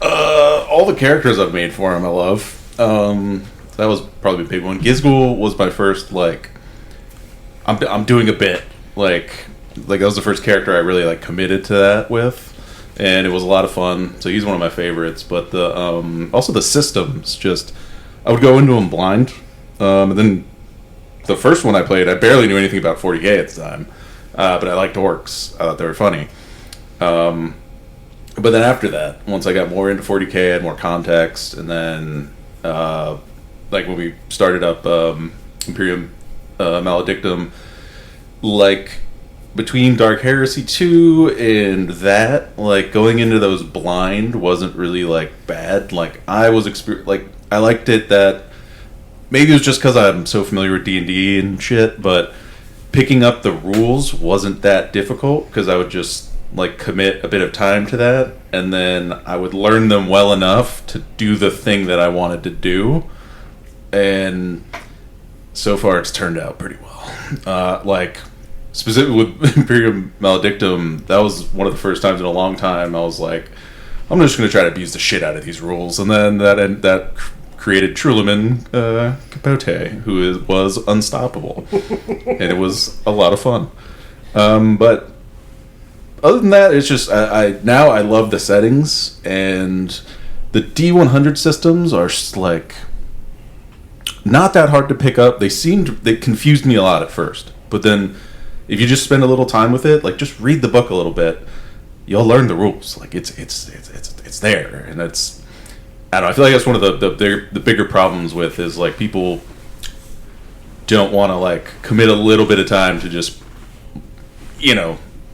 all the characters I've made for him I love. That was probably a big one. Gizgul was my first, like, I'm doing a bit. Like that was the first character I really, like, committed to that with. And it was a lot of fun. So he's one of my favorites. But the also the systems, just I would go into them blind. And then the first one I played, I barely knew anything about 40k at the time. But I liked orcs. I thought they were funny. But then after that, once I got more into 40k, I had more context. And then like when we started up Imperium Maledictum, like between Dark Heresy 2 and that, like going into those blind wasn't really like bad. Like I was I liked it that maybe it was just because I'm so familiar with D&D and shit, but picking up the rules wasn't that difficult because I would just like commit a bit of time to that, and then I would learn them well enough to do the thing that I wanted to do. And so far it's turned out pretty well. Like specifically with Imperium Maledictum, that was one of the first times in a long time I was like, I'm just going to try to abuse the shit out of these rules. And then that created Truliman Capote, who was unstoppable. And it was a lot of fun. But other than that, it's just now I love the settings, and the D100 systems are like not that hard to pick up. They confused me a lot at first, but then if you just spend a little time with it, like just read the book a little bit, you'll learn the rules. Like it's there, and it's I don't know. I feel like that's one of the bigger problems with is like people don't want to like commit a little bit of time to just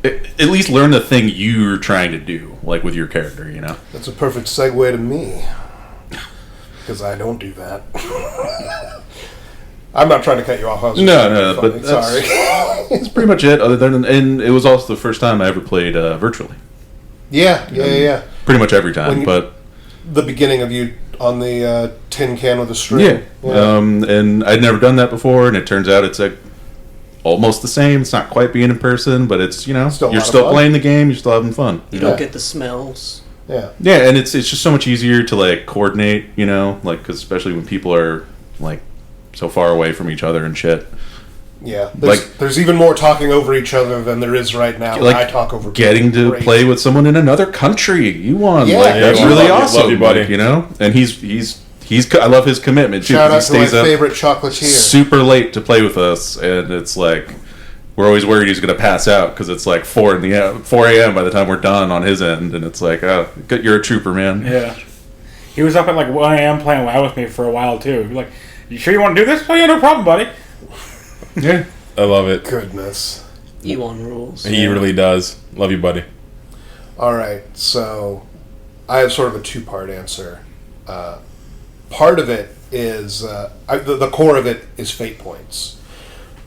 at least learn the thing you're trying to do, like with your character. That's a perfect segue to me because I don't do that. I'm not trying to cut you off. No, but sorry. That's pretty much it. Other than, and it was also the first time I ever played virtually. Yeah. Pretty much every time, but the beginning of you on the tin can with a string. Yeah. And I'd never done that before, and it turns out it's like almost the same. It's not quite being in person, but it's you're still playing the game. You're still having fun. You don't get the smells. Yeah. Yeah, and it's just so much easier to like coordinate. Like cause especially when people are like so far away from each other and shit. Yeah, there's even more talking over each other than there is right now. Like I talk over getting to play with someone in another country. You won. Yeah, that's really awesome. Love you, buddy. And he's I love his commitment too. Shout out he to my stays up favorite chocolatier. super late to play with us, and it's like we're always worried he's going to pass out because it's like 4 a.m. by the time we're done on his end, and it's like, oh, you're a trooper, man. Yeah, he was up at like 1 a.m. playing WoW with me for a while too. He's like, "You sure you want to do this?" "Oh yeah, no problem, buddy." Yeah. I love it. Goodness. Ewan rules. He really does. Love you, buddy. All right, so I have sort of a two-part answer. Part of it is the core of it is fate points,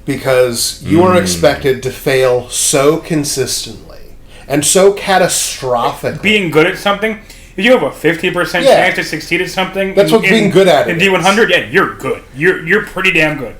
because you are expected to fail so consistently and so catastrophically. Being good at something, if you have a 50% chance to succeed at something, that's what being good at in D100. Yeah, you're good. You're pretty damn good.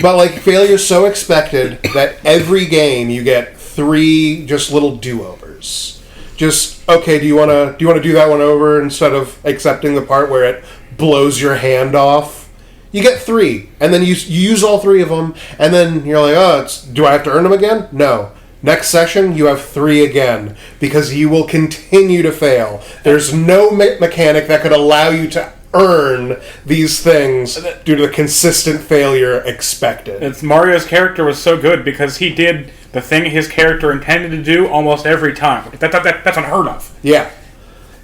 But like failure's so expected that every game you get 3 just little do-overs. Just okay, do you want to do that one over instead of accepting the part where it blows your hand off? You get 3, and then you use all 3 of them, and then you're like, oh, do I have to earn them again? No. Next session, you have 3 again, because you will continue to fail. There's no mechanic that could allow you to earn these things due to the consistent failure expected. Mario's character was so good because he did the thing his character intended to do almost every time. That's unheard of. Yeah,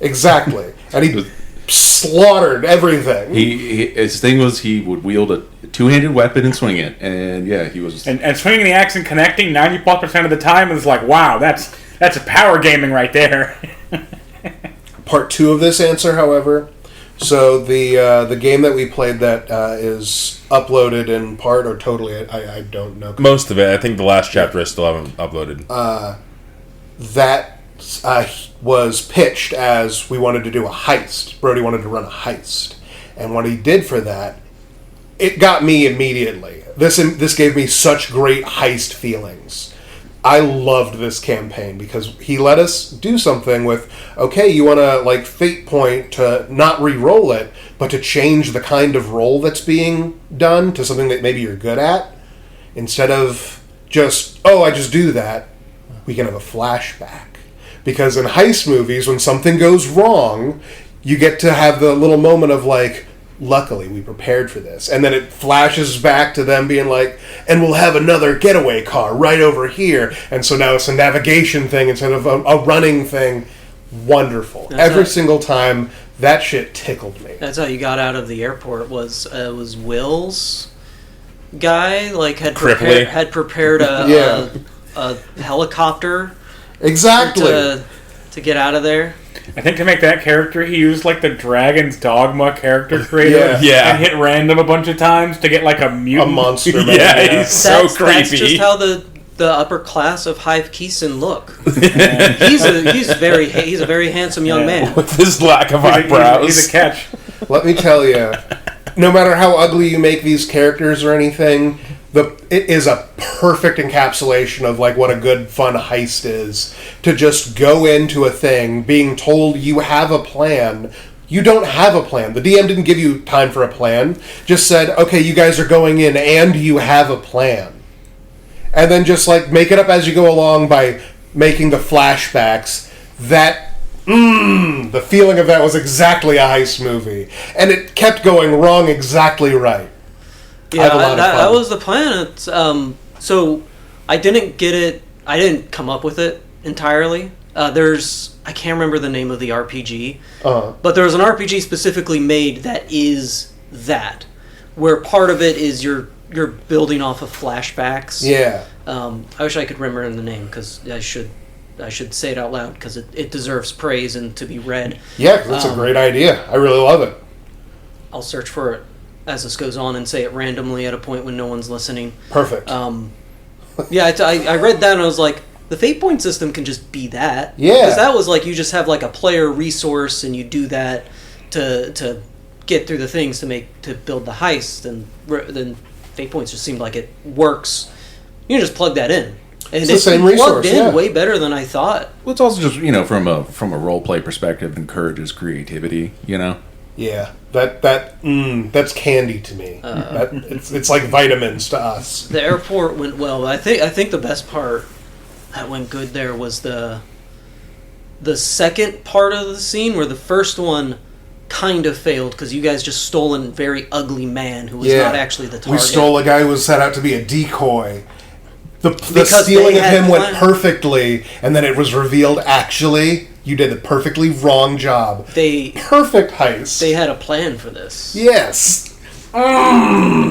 exactly. And he slaughtered everything. His thing was he would wield a 2-handed weapon and swing it, and yeah, he was. And swinging the axe and connecting 90+% of the time is like, wow, that's a power gaming right there. Part 2 of this answer, however. So the game that we played that is uploaded in part or totally, I don't know. Most of it. I think the last chapter I still haven't uploaded. That was pitched as we wanted to do a heist. Brody wanted to run a heist. And what he did for that, it got me immediately. This gave me such great heist feelings. I loved this campaign because he let us do something with, okay, you want to like fate point to not re-roll it, but to change the kind of roll that's being done to something that maybe you're good at. Instead of just, oh, I just do that, we can have a flashback. Because in heist movies, when something goes wrong, you get to have the little moment of like, luckily we prepared for this, and then it flashes back to them being like, and we'll have another getaway car right over here, and so now it's a navigation thing instead of a running thing. Wonderful. Every single time, that shit tickled me. That's how you got out of the airport. Was Will's guy had prepared a helicopter exactly to get out of there. I think to make that character, he used the Dragon's Dogma character creator and hit random a bunch of times to get a mutant. A monster man. Yeah, he's so creepy. That's just how the upper class of Hive Keeson look. He's a very handsome young man with his lack of eyebrows. He's a catch. Let me tell you, no matter how ugly you make these characters or anything, it is a perfect encapsulation of what a good fun heist is. To just go into a thing being told you have a plan. You don't have a plan. The DM didn't give you time for a plan. Just said, okay, you guys are going in and you have a plan. And then just make it up as you go along by making the flashbacks. The feeling of that was exactly a heist movie. And it kept going wrong exactly right. Yeah, that was the plan. It's, so I didn't get it. I didn't come up with it entirely. I can't remember the name of the RPG, but there was an RPG specifically made that is that, where part of it is you're building off of flashbacks. Yeah. I wish I could remember the name, because I should say it out loud, because it deserves praise and to be read. Yeah, 'cause that's a great idea. I really love it. I'll search for it as this goes on and say it randomly at a point when no one's listening. Perfect. Yeah, I read that and I was like, the fate point system can just be that. Yeah. Because that was like, you just have like a player resource and you do that to get through the things to build the heist, and then fate points just seemed like it works. You can just plug that in. And it's the same resource, plugged in way better than I thought. Well, it's also just, from a role play perspective, encourages creativity, Yeah, that's candy to me. It's like vitamins to us. The airport went well. I think the best part that went good there was the second part of the scene, where the first one kind of failed because you guys just stole a very ugly man who was not actually the target. We stole a guy who was set out to be a decoy. The Because stealing they of had him went planned- perfectly, and then it was revealed actually you did the perfectly wrong job. Perfect heist. They had a plan for this. Yes. I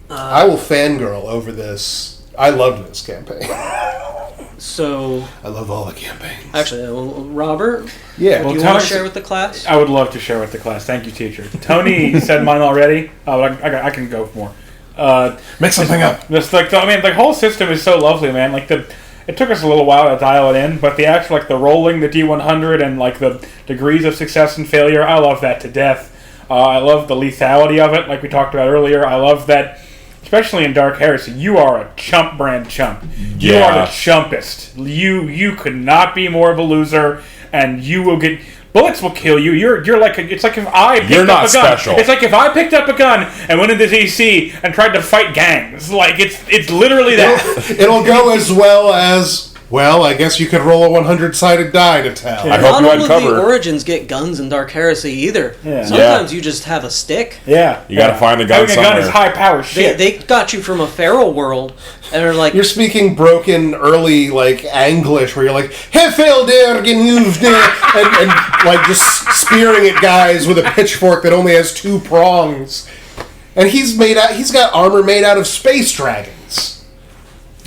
will fangirl over this. I loved this campaign. So I love all the campaigns. Actually, Robert, Yeah. do you want to share with the class? I would love to share with the class. Thank you, teacher. Tony said mine already. But I can go more. Make something up. Just the whole system is so lovely, man. It took us a little while to dial it in, but the actual the rolling, the D100, and the degrees of success and failure, I love that to death. I love the lethality of it, like we talked about earlier. I love that, especially in Dark Heresy, you are a chump brand chump. You are the chumpest. You could not be more of a loser, and you will get. Bullets will kill you. You're like it's like if I picked You're not up a gun. special. It's like if I picked up a gun and went into DC and tried to fight gangs. Like it's literally that. It'll go as well as, well, I guess you could roll a 100-sided die to tell. I hope you had Not all cover. of the Origins get guns in Dark Heresy either. Yeah. Sometimes you just have a stick. Yeah, You gotta find the gun Having a gun somewhere. is high power shit. They got you from a feral world, and are like, You're speaking broken early Anglish, where you're like "Hefel der genuvde," and just spearing at guys with a pitchfork that only has 2 prongs, and he's got armor made out of space dragons.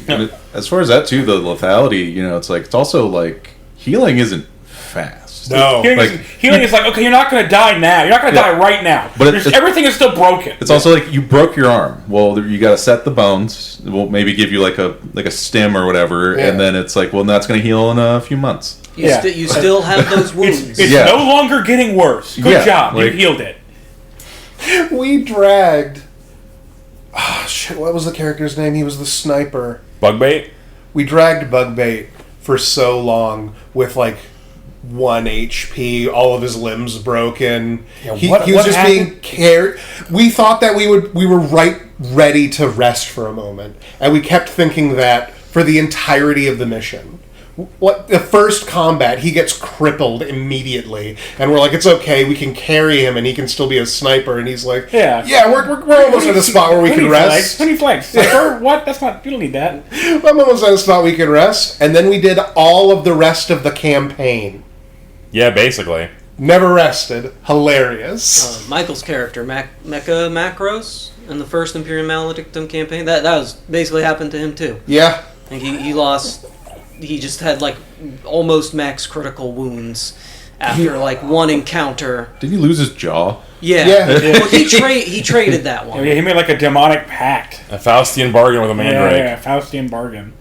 And as far as that too, the lethality, it's also healing isn't fast. No, Healing is okay, you're not going to die now. You're not going to die right now. But everything is still broken. It's also you broke your arm. Well, you got to set the bones. We'll maybe give you a stem or whatever, and then it's that's going to heal in a few months. you still have those wounds. It's no longer getting worse. Good job. You healed it. we dragged. Oh shit! What was the character's name? He was the sniper. Bugbait? We dragged Bugbait for so long with 1 HP, all of his limbs broken. He was just being cared. We thought that we were ready to rest for a moment, and we kept thinking that for the entirety of the mission. The first combat, he gets crippled immediately, and we're like, it's okay, we can carry him, and he can still be a sniper. And he's like, yeah, we're almost at a spot where we can rest. 20 flags. Sniper? What? That's not. You don't need that. I'm almost at a spot we can rest, and then we did all of the rest of the campaign. Yeah, basically. Never rested. Hilarious. Michael's character, Mecha Macros, in the first Imperium Maledictum campaign, that was basically happened to him too. Yeah. And he lost. He just had almost max critical wounds after 1 encounter. Did he lose his jaw? Yeah. Well, he traded that one. Yeah, he made a demonic pact. A Faustian bargain with a mandrake. Yeah, Faustian bargain.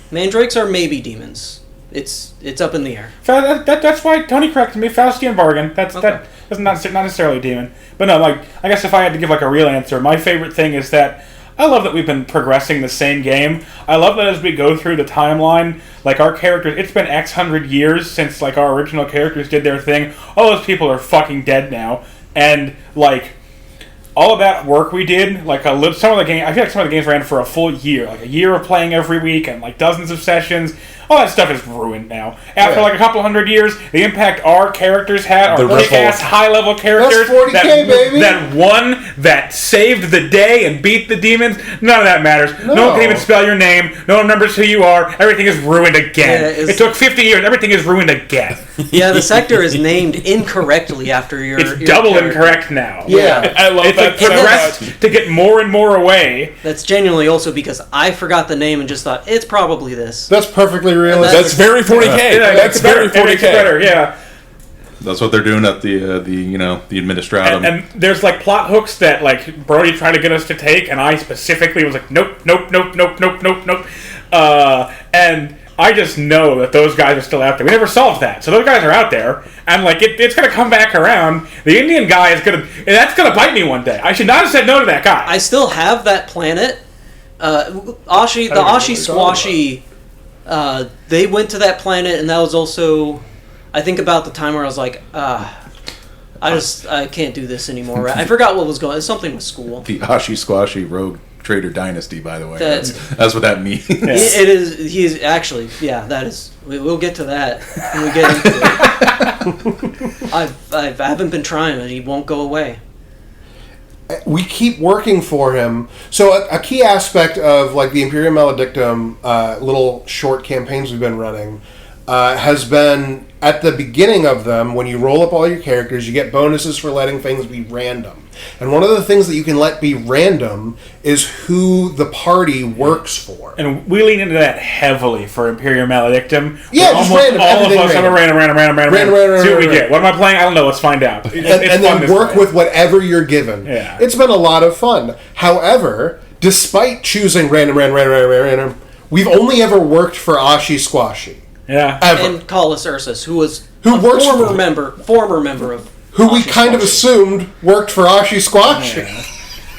Mandrakes are maybe demons. It's up in the air. That's why Tony corrected me. Faustian bargain. That's not necessarily a demon. But no, I guess if I had to give a real answer, my favorite thing is that I love that we've been progressing the same game. I love that as we go through the timeline, our characters, it's been X hundred years since our original characters did their thing. All those people are fucking dead now, and all of that work we did, some of the game, I feel some of the games ran for a full year, a year of playing every week and dozens of sessions. all that stuff is ruined now. After like a couple hundred years, the impact our characters had, our kick-ass high-level characters, that's 40K, baby. that won, that saved the day and beat the demons, none of that matters. No one can even spell your name. No one remembers who you are. Everything is ruined again. It took 50 years. Everything is ruined again. Yeah, the sector is named incorrectly after your. It's double incorrect now. Yeah, I love that. It's progressed to get more and more away. That's genuinely also because I forgot the name and just thought it's probably this. That's perfectly realistic. That's very 40K. That's very 40K. Better, yeah. That's what they're doing at the administratum. And there's like plot hooks that like Brody tried to get us to take, and I specifically was like, nope. And I just know that those guys are still out there. We never solved that, so those guys are out there, and like it's gonna come back around. The Indian guy that's gonna bite me one day. I should not have said no to that guy. I still have that planet. The Ashi Squashy. They went to that planet, and that was also, I think, about the time where I was like, I can't do this anymore. Right? I forgot what was going on. Something with school. The Ashi Squashy Rogue Trader Dynasty, by the way. That's what that means. It is. He is actually. Yeah, that is. We'll get to that when we get into it. I haven't been trying, and he won't go away. We keep working for him. So a key aspect of like the Imperium Maledictum little short campaigns we've been running has been at the beginning of them, when you roll up all your characters, you get bonuses for letting things be random. And one of the things that you can let be random is who the party works for. And we lean into that heavily for Imperium Maledictum. Yeah, just random. All of us have a random. See what we get. What am I playing? I don't know. Let's find out. And then work with whatever you're given. Yeah. It's been a lot of fun. However, despite choosing random, we've only ever worked for Ashi Squashy. Yeah. Ever. And Collis Ursus, who was who a works former member of who we Ashi kind of Squashy. assumed worked for Ashi Squashy. Yeah.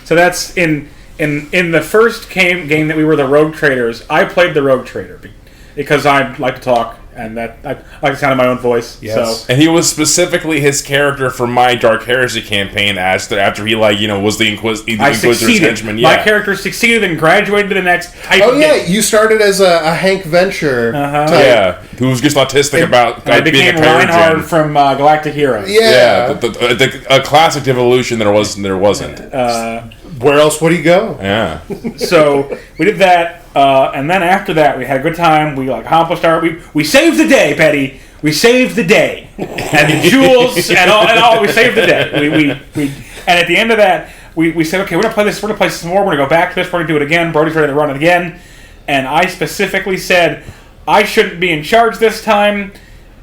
So that's in the first game that we were the Rogue Traders. I played the Rogue Trader because I like to talk, and that I like the sound of my own voice. Yes. So. And he was specifically his character from my Dark Heresy campaign after he was the Inquisitor's henchman. Yeah. My character succeeded and graduated to the next type. Oh yeah, you started as a Hank Venture. Yeah, who was just autistic about I being a became Reinhard parent. from Galactic Heroes. Yeah, a classic evolution there wasn't. Where else would he go? Yeah. So we did that, and then after that, we had a good time. We accomplished we saved the day, Betty. We saved the day, and the jewels and all. We saved the day. We and at the end of that, we said, okay, we're gonna play this. We're gonna play some more. We're gonna go back to this. We're gonna do it again. Brody's ready to run it again, and I specifically said I shouldn't be in charge this time.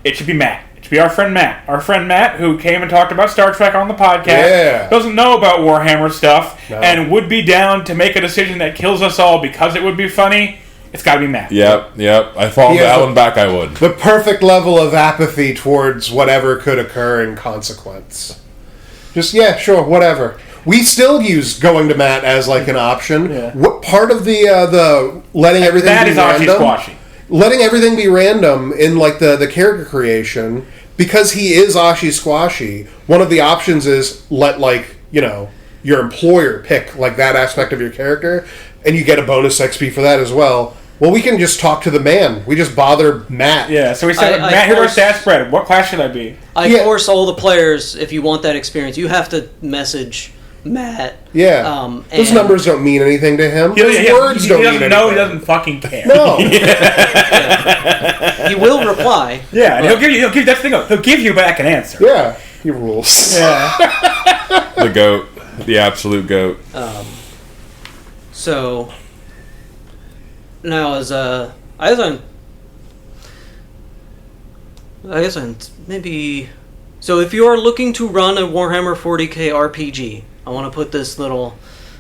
It should be Matt. To be our friend Matt. Our friend Matt, who came and talked about Star Trek on the podcast, doesn't know about Warhammer stuff, and would be down to make a decision that kills us all because it would be funny. It's got to be Matt. Yep. I followed that one back, I would. The perfect level of apathy towards whatever could occur in consequence. Just, yeah, sure, whatever. We still use going to Matt as like an option. Yeah. What part of the letting everything that be is random? Ashi Squashy. Letting everything be random in like the character creation, because he is Ashi Squashy, one of the options is let your employer pick like that aspect of your character, and you get a bonus XP for that as well. Well, we can just talk to the man. We just bother Matt. Yeah, so we said, Matt, here's our stats spread. What class should I be? I force all the players, if you want that experience, you have to message Matt. Yeah. Those numbers don't mean anything to him. Those words don't mean anything. No, he doesn't fucking care. No. He will reply. Yeah, and he'll give that's the thing. He'll give you back an answer. Yeah. He rules. Yeah. The GOAT. The absolute GOAT. So now I guess I'm maybe. So if you are looking to run a Warhammer 40k RPG, I want to put this little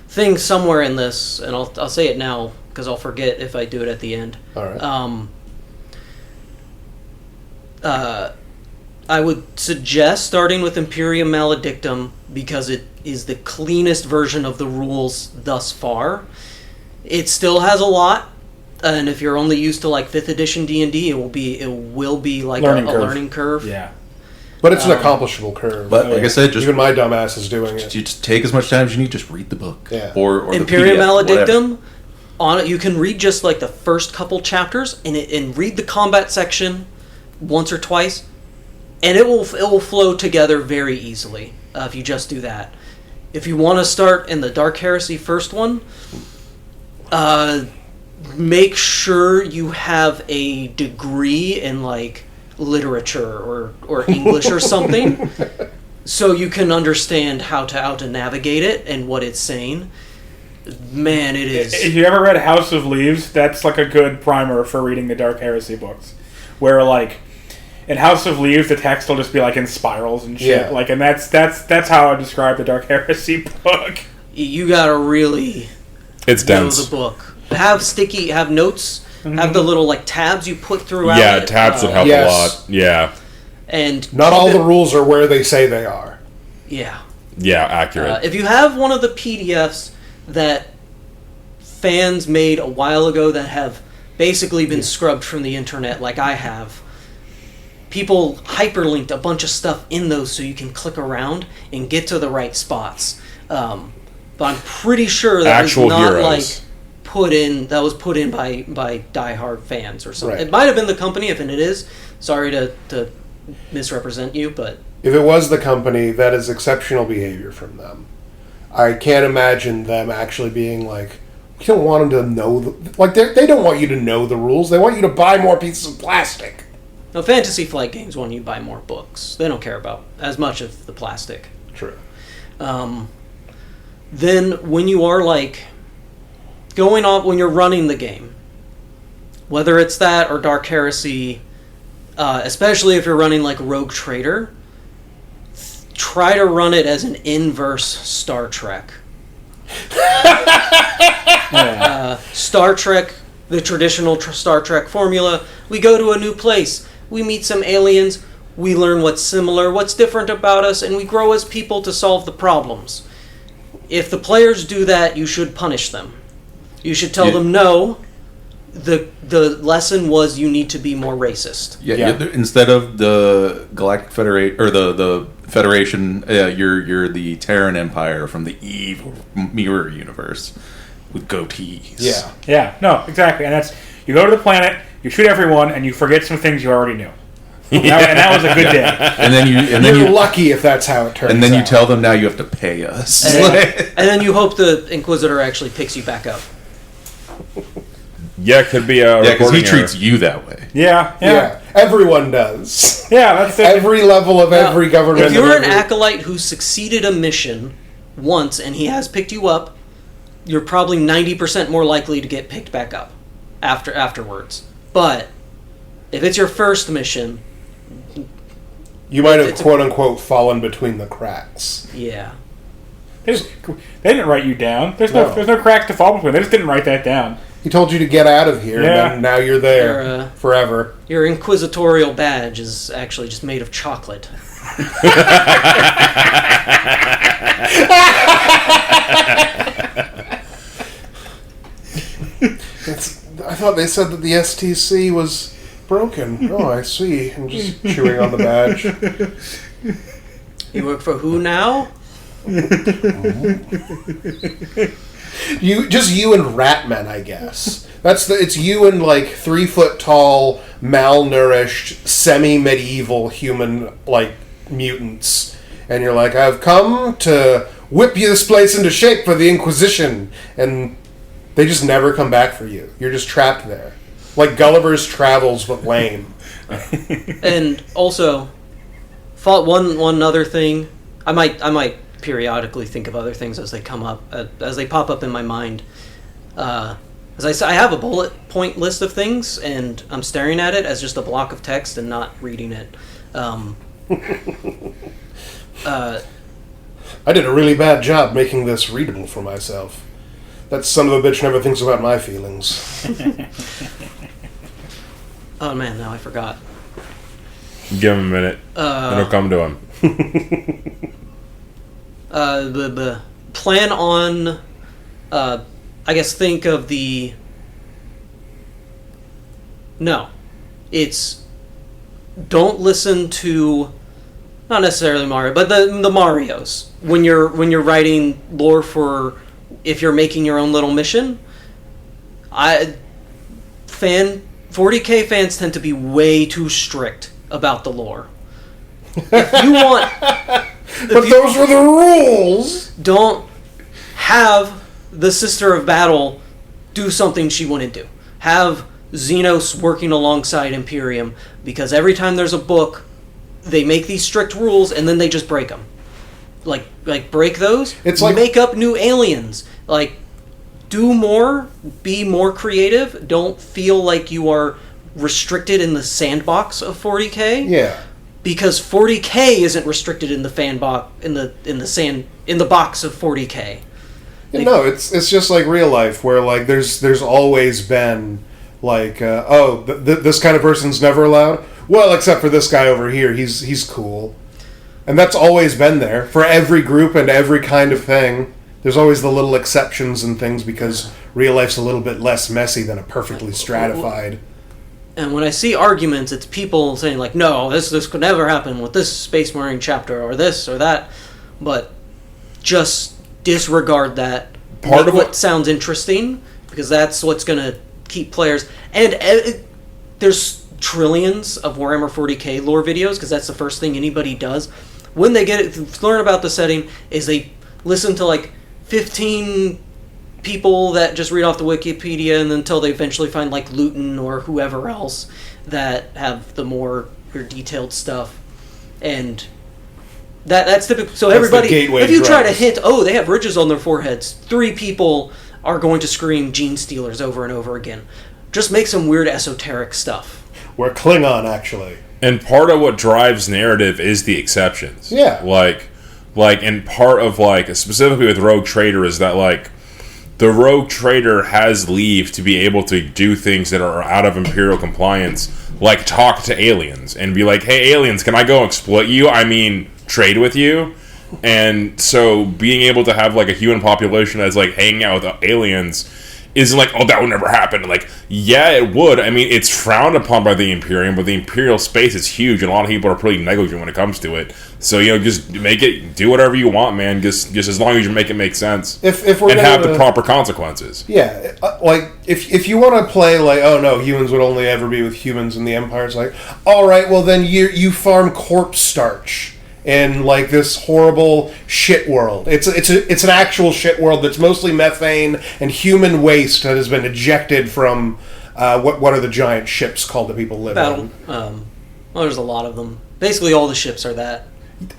thing somewhere in this, and I'll say it now because I'll forget if I do it at the end. All right. I would suggest starting with Imperium Maledictum because it is the cleanest version of the rules thus far. It still has a lot, and if you're only used to like 5th edition D&D, it will be like a learning curve. Yeah. But it's an accomplishable curve. But like I said, even my dumbass is doing it. You just take as much time as you need. Just read the book. Yeah. Or Imperium the PDF, Maledictum, on it, you can read just like the first couple chapters and read the combat section once or twice, and it will flow together very easily if you just do that. If you want to start in the Dark Heresy first one, make sure you have a degree in like literature or English or something, so you can understand how to navigate it and what it's saying. Man, it is. If you ever read House of Leaves, that's like a good primer for reading the Dark Heresy books. Where like in House of Leaves, the text will just be like in spirals and shit. Yeah. Like, and that's how I describe the Dark Heresy book. You gotta really It's know dense. the book. Have notes. Have the little like tabs you put throughout. Yeah, it. tabs would help yes. a lot. Yeah. And Not all the rules are where they say they are. Yeah. Yeah, accurate. If you have one of the PDFs that fans made a while ago that have basically been scrubbed from the internet like I have, people hyperlinked a bunch of stuff in those so you can click around and get to the right spots. But I'm pretty sure that Actual was not heroes. like put in by diehard fans or something. Right. It might have been the company. If it is, sorry to misrepresent you, but If it was the company, that is exceptional behavior from them. I can't imagine them actually being like, you don't want them to know, they don't want you to know the rules. They want you to buy more pieces of plastic. no, Fantasy Flight Games want you to buy more books. They don't care about as much of the plastic. True. Then when you are like going on, when you're running the game, whether it's that or Dark Heresy, especially if you're running like Rogue Trader, try to run it as an inverse Star Trek. Star Trek, the traditional Star Trek formula, we go to a new place, we meet some aliens, we learn what's similar, what's different about us, and we grow as people to solve the problems. If the players do that, you should punish them. You should tell them, no, the lesson was you need to be more racist. Yeah. Instead of the Galactic Federation or the Federation, you're the Terran Empire from the evil mirror universe with goatees. Yeah. Yeah, no, exactly. And that's, you go to the planet, you shoot everyone, and you forget some things you already knew. And that was a good day. And then You're lucky if that's how it turns out. And then you tell them now you have to pay us. And then you hope the Inquisitor actually picks you back up. Yeah, it could be a because he recording treats error. you that way. Yeah. Everyone does. Yeah, that's it. Every level of every government. If you're an every- acolyte who succeeded a mission once and he has picked you up, you're probably 90% more likely to get picked back up afterwards. But if it's your first mission, you might have quote unquote fallen between the cracks. yeah. They didn't write you down. There's no cracks to fall between. They just didn't write that down. He told you to get out of here, Yeah. and then now you're there You're, forever. Your inquisitorial badge is actually just made of chocolate. I thought they said that the STC was broken. Oh, I see. I'm just chewing on the badge. You work for who now? You and Ratmen, I guess. It's you and like 3 foot tall, malnourished, semi-medieval human like mutants, and you're like, I've come to whip this place into shape for the Inquisition, and they just never come back for you. You're just trapped there, like Gulliver's Travels, but lame. And also, one other thing, I might periodically think of other things as they come up, as they pop up in my mind. As I said, I have a bullet point list of things, and I'm staring at it as just a block of text and not reading it. I did a really bad job making this readable for myself. That son of a bitch never thinks about my feelings. Oh man, now I forgot. Give him a minute. It'll come to him. The plan on, I guess think of the... No. It's... Don't listen to... Not necessarily Mario, but the Marios. When you're writing lore for... If you're making your own little mission, 40k fans tend to be way too strict about the lore. If you want, but those are the rules. Don't have the Sister of Battle do something she wouldn't do. Have Xenos working alongside Imperium, because every time there's a book, they make these strict rules and then they just break them. Like break those. It's like make up new aliens. Like, do more, be more creative. Don't feel like you are restricted in the sandbox of 40k. Yeah. Because 40k isn't restricted in the in the box of 40k. No, it's just like real life, where like there's always been like this kind of person's never allowed. Well, except for this guy over here, he's cool, and that's always been there for every group and every kind of thing. There's always the little exceptions and things because real life's a little bit less messy than a perfectly stratified. And when I see arguments, it's people saying like, "No, this could never happen with this Space Marine chapter or this or that," but just disregard that. Part of what sounds interesting, because that's what's going to keep players. And there's trillions of Warhammer 40k lore videos, because that's the first thing anybody does when they learn about the setting. Is they listen to like 15 people that just read off the Wikipedia, and until they eventually find like Luton or whoever else that have the more detailed stuff. And that's typical. So everybody, if you try to hint, they have ridges on their foreheads, 3 people are going to scream Gene Stealers over and over again. Just make some weird esoteric stuff. We're Klingon, actually. And part of what drives narrative is the exceptions. Yeah. Like, and part of, like, specifically with Rogue Trader is that, like, the Rogue Trader has leave to be able to do things that are out of Imperial compliance, like talk to aliens and be like, hey, aliens, can I go exploit you? I mean, trade with you? And so being able to have, like, a human population that's, like, hanging out with aliens isn't like, that would never happen. Like, yeah, it would. I mean, it's frowned upon by the Imperium, but the Imperial space is huge, and a lot of people are pretty negligent when it comes to it. So, just make it, do whatever you want, man. Just as long as you make it make sense. If we're and have the proper consequences. Yeah, like, if you want to play, like, humans would only ever be with humans in the Empire, it's like, alright, well then you farm corpse starch in, like, this horrible shit world. It's an actual shit world that's mostly methane and human waste that has been ejected from what are the giant ships called that people live on? There's a lot of them. Basically, all the ships are that.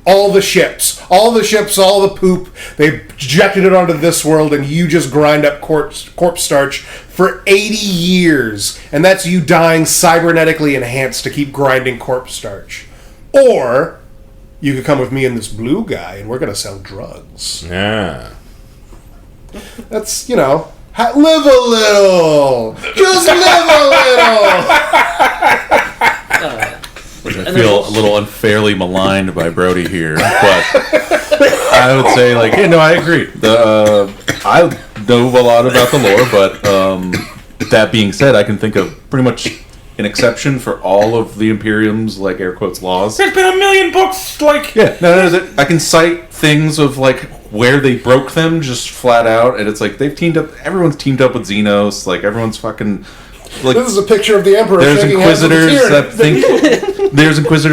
All the ships, all the poop, they ejected it onto this world, and you just grind up corpse starch for 80 years, and that's you dying cybernetically enhanced to keep grinding corpse starch. Or you could come with me and this blue guy, and we're going to sell drugs. Yeah. That's, live a little! Just live a little! I feel a little unfairly maligned by Brody here, but I would say, like, I agree. I know a lot about the lore, but that being said, I can think of pretty much an exception for all of the Imperium's, like, air quotes, laws. There's been 1 million books, like... Yeah, no, I can cite things of, like, where they broke them just flat out, and it's like, everyone's teamed up with Xenos, like, everyone's fucking... Like, this is a picture of the Emperor. There's inquisitors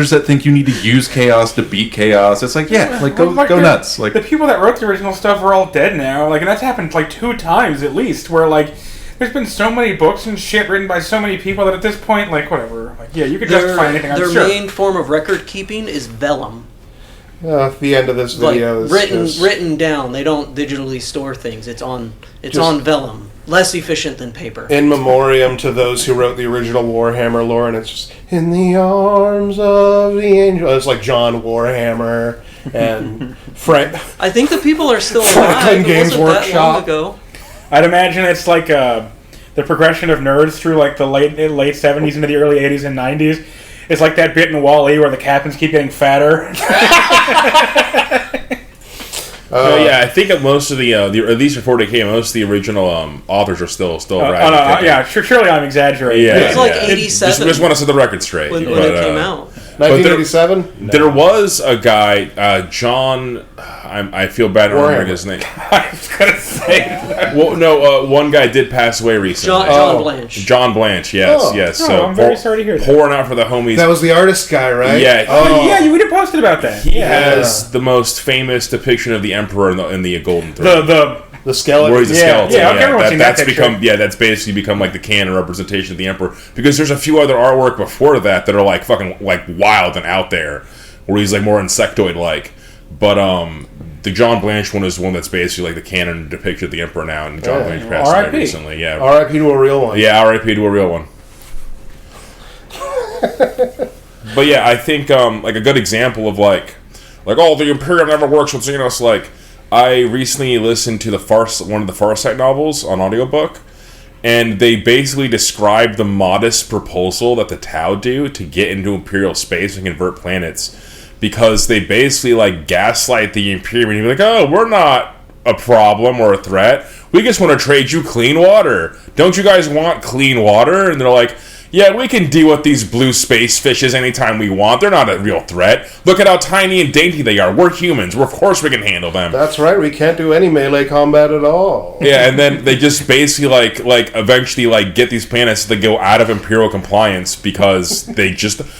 that think you need to use chaos to beat chaos. It's like, go nuts. Like, the people that wrote the original stuff are all dead now. Like, and that's happened like 2 times at least. Where like, there's been so many books and shit written by so many people that at this point, like, whatever. Like, yeah, you could justify anything. I'm Their sure. main form of record keeping is vellum. The end of this video is written down. They don't digitally store things. It's on vellum. Less efficient than paper. In memoriam to those who wrote the original Warhammer lore, and it's just, in the arms of the angel. It's like John Warhammer and Frank. I think the people are still alive. Franklin Games Workshop. That long ago. I'd imagine it's like the progression of nerds through like the late 70s into the early 80s and 90s. It's like that bit in WALL-E where the captains keep getting fatter. Yeah, I think that most of the at least for 40k, most of the original authors are still around. Surely I'm exaggerating. Yeah, it's like 87. Just want to set the record straight. When it came out. 1987? There was a guy, John. I feel bad remembering his name. I was gonna say that. Well, no, one guy did pass away recently. John Blanche. John Blanche, yes, Oh. yes. Oh, So I'm very sorry to hear that. pouring out for the homies. That was the artist guy, right? Yeah. Oh, yeah, we did posted about that. He has the most famous depiction of the Emperor in the Golden Throne. The skeleton. Where he's a skeleton. Yeah, everyone's seen that that's picture. become that's basically become like the canon representation of the Emperor. Because there's a few other artwork before that are like fucking like wild and out there, where he's like more insectoid like. But the John Blanche one is one that's basically like the canon depiction of the Emperor now, and John Blanche passed away R.I.P. recently. Yeah, R.I.P. to a real one. yeah, R.I.P. to a real one. But yeah, I think like a good example of like oh, the Imperium never works with Xenos. Like I recently listened to one of the Farsight novels on audiobook, and they basically describe the modest proposal that the Tau do to get into Imperial space and convert planets, because they basically like gaslight the Imperium and be like, oh, we're not a problem or a threat. We just want to trade you clean water. Don't you guys want clean water? And they're like, yeah, we can deal with these blue space fishes anytime we want. They're not a real threat. Look at how tiny and dainty they are. We're humans. Of course we can handle them. That's right. We can't do any melee combat at all. Yeah, and then they just basically like eventually like get these planets to go out of Imperial compliance because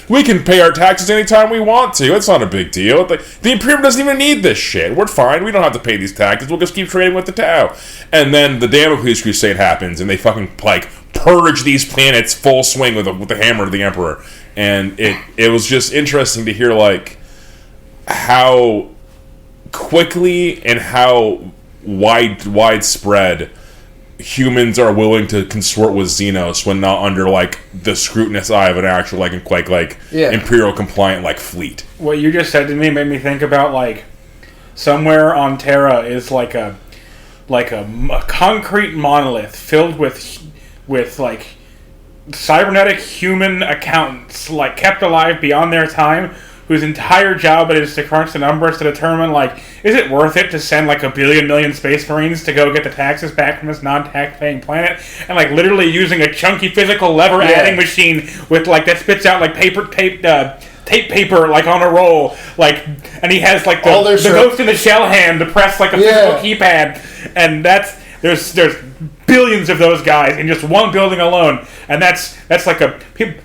we can pay our taxes anytime we want to. It's not a big deal. The Imperium doesn't even need this shit. We're fine. We don't have to pay these taxes. We'll just keep trading with the Tau. And then the Damocles Crusade happens, and they fucking like purge these planets full swing with the hammer of the Emperor. And it was just interesting to hear like how quickly and how widespread humans are willing to consort with Xenos when not under like the scrutinous eye of an actual Imperial compliant like fleet. What you just said to me made me think about like somewhere on Terra is like a concrete monolith filled with like cybernetic human accountants, like kept alive beyond their time, whose entire job it is to crunch the numbers to determine like, is it worth it to send like 1 billion million space marines to go get the taxes back from this non-tax paying planet, and like literally using a chunky physical lever adding machine with like that spits out like tape paper like on a roll, like, and he has like the Ghost in the Shell hand to press like a physical keypad, and there's billions of those guys in just one building alone, and that's like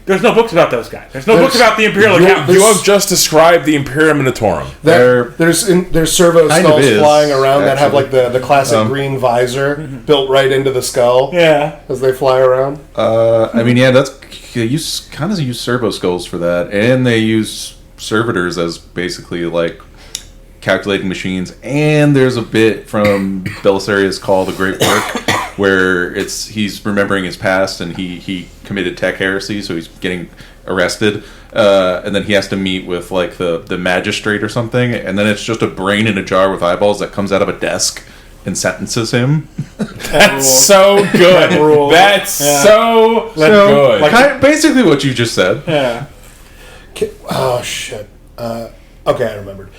there's no books about those guys. There's no books about the Imperial accountants. You have just described the Imperium Minatorum. There's servo skulls flying around that have like the classic green visor built right into the skull. Yeah, as they fly around. I mean, yeah, they use servo skulls for that, and they use servitors as basically like calculating machines. And there's a bit from Belisarius called The Great Work where he's remembering his past, and he committed tech heresy, so he's getting arrested, and then he has to meet with like the magistrate or something, and then it's just a brain in a jar with eyeballs that comes out of a desk and sentences him. That's so good. That's so good. Like, basically what you just said. Yeah. Oh shit. Okay, I remembered.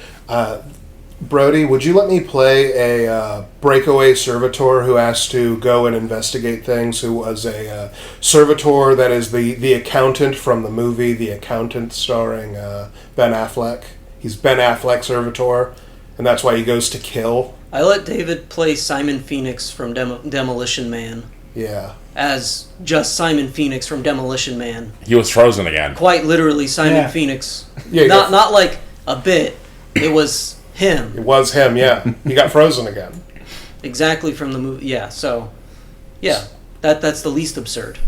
Brody, would you let me play a breakaway servitor who has to go and investigate things, who was a servitor that is the accountant from the movie The Accountant, starring Ben Affleck. He's Ben Affleck servitor, and that's why he goes to kill. I let David play Simon Phoenix from Demolition Man. Yeah. As just Simon Phoenix from Demolition Man. He was frozen again. Quite literally Simon Phoenix. Yeah, not like a bit. It was him. It was him, yeah. He got frozen again. Exactly from the movie. Yeah, so... Yeah, that's the least absurd.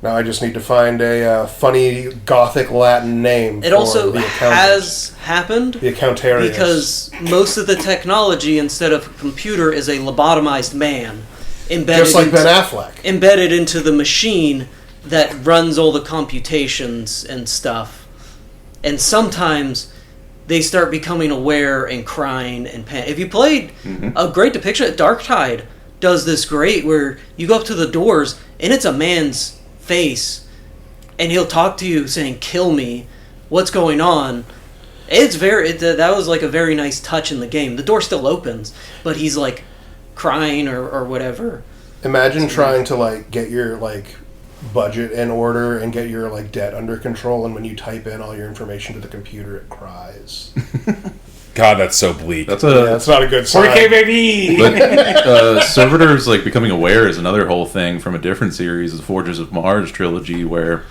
Now I just need to find a funny Gothic Latin name. It also has happened. The Accountarius. Because most of the technology, instead of a computer, is a lobotomized man. Just like Ben Affleck. Embedded into the machine that runs all the computations and stuff. And sometimes they start becoming aware and crying and if you played a great depiction, Darktide does this great where you go up to the doors and it's a man's face and he'll talk to you saying, "Kill me, what's going on?" It's that was like a very nice touch in the game. The door still opens, but he's like crying or whatever. Imagine trying to like get your like budget in order and get your like debt under control. And when you type in all your information to the computer, it cries. God, that's so bleak. That's not a good sign. 40k baby. But servitors like becoming aware is another whole thing from a different series, the Forges of Mars trilogy, where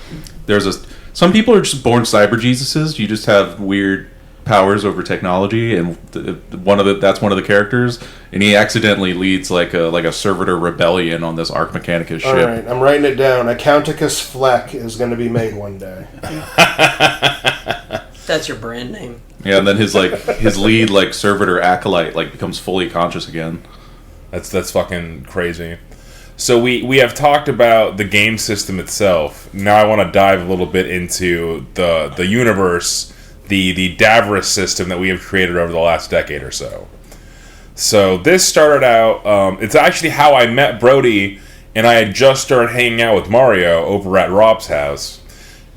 some people are just born cyber Jesuses. You just have weird powers over technology, and that's one of the characters, and he accidentally leads like a servitor rebellion on this Arc Mechanicus ship. All right, I'm writing it down. Accounticus Fleck is going to be made one day. That's your brand name. Yeah, and then his lead like servitor acolyte like becomes fully conscious again. That's fucking crazy. So we have talked about the game system itself. Now I want to dive a little bit into the universe, the Davros system that we have created over the last decade or so. So this started out. It's actually how I met Brody, and I had just started hanging out with Mario over at Rob's house.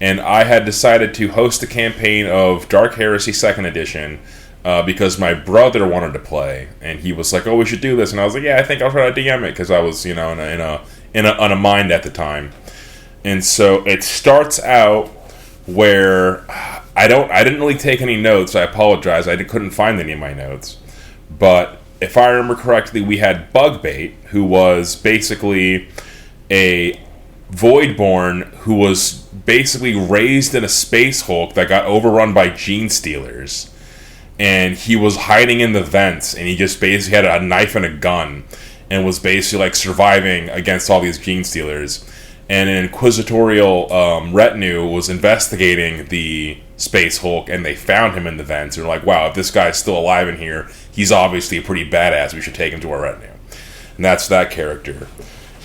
And I had decided to host a campaign of Dark Heresy 2nd Edition because my brother wanted to play, and he was like, "Oh, we should do this," and I was like, "Yeah, I think I'll try to DM it," because I was, on a mind at the time. And so it starts out where I didn't really take any notes. I apologize, I couldn't find any of my notes, but if I remember correctly, we had Bugbait, who was basically a Voidborn who was basically raised in a space Hulk that got overrun by gene stealers, and he was hiding in the vents, and he just basically had a knife and a gun and was basically like surviving against all these gene stealers. And an inquisitorial retinue was investigating the space Hulk, and they found him in the vents. They're like, wow, if this guy's still alive in here, he's obviously a pretty badass. We should take him to our retinue. And that's that character.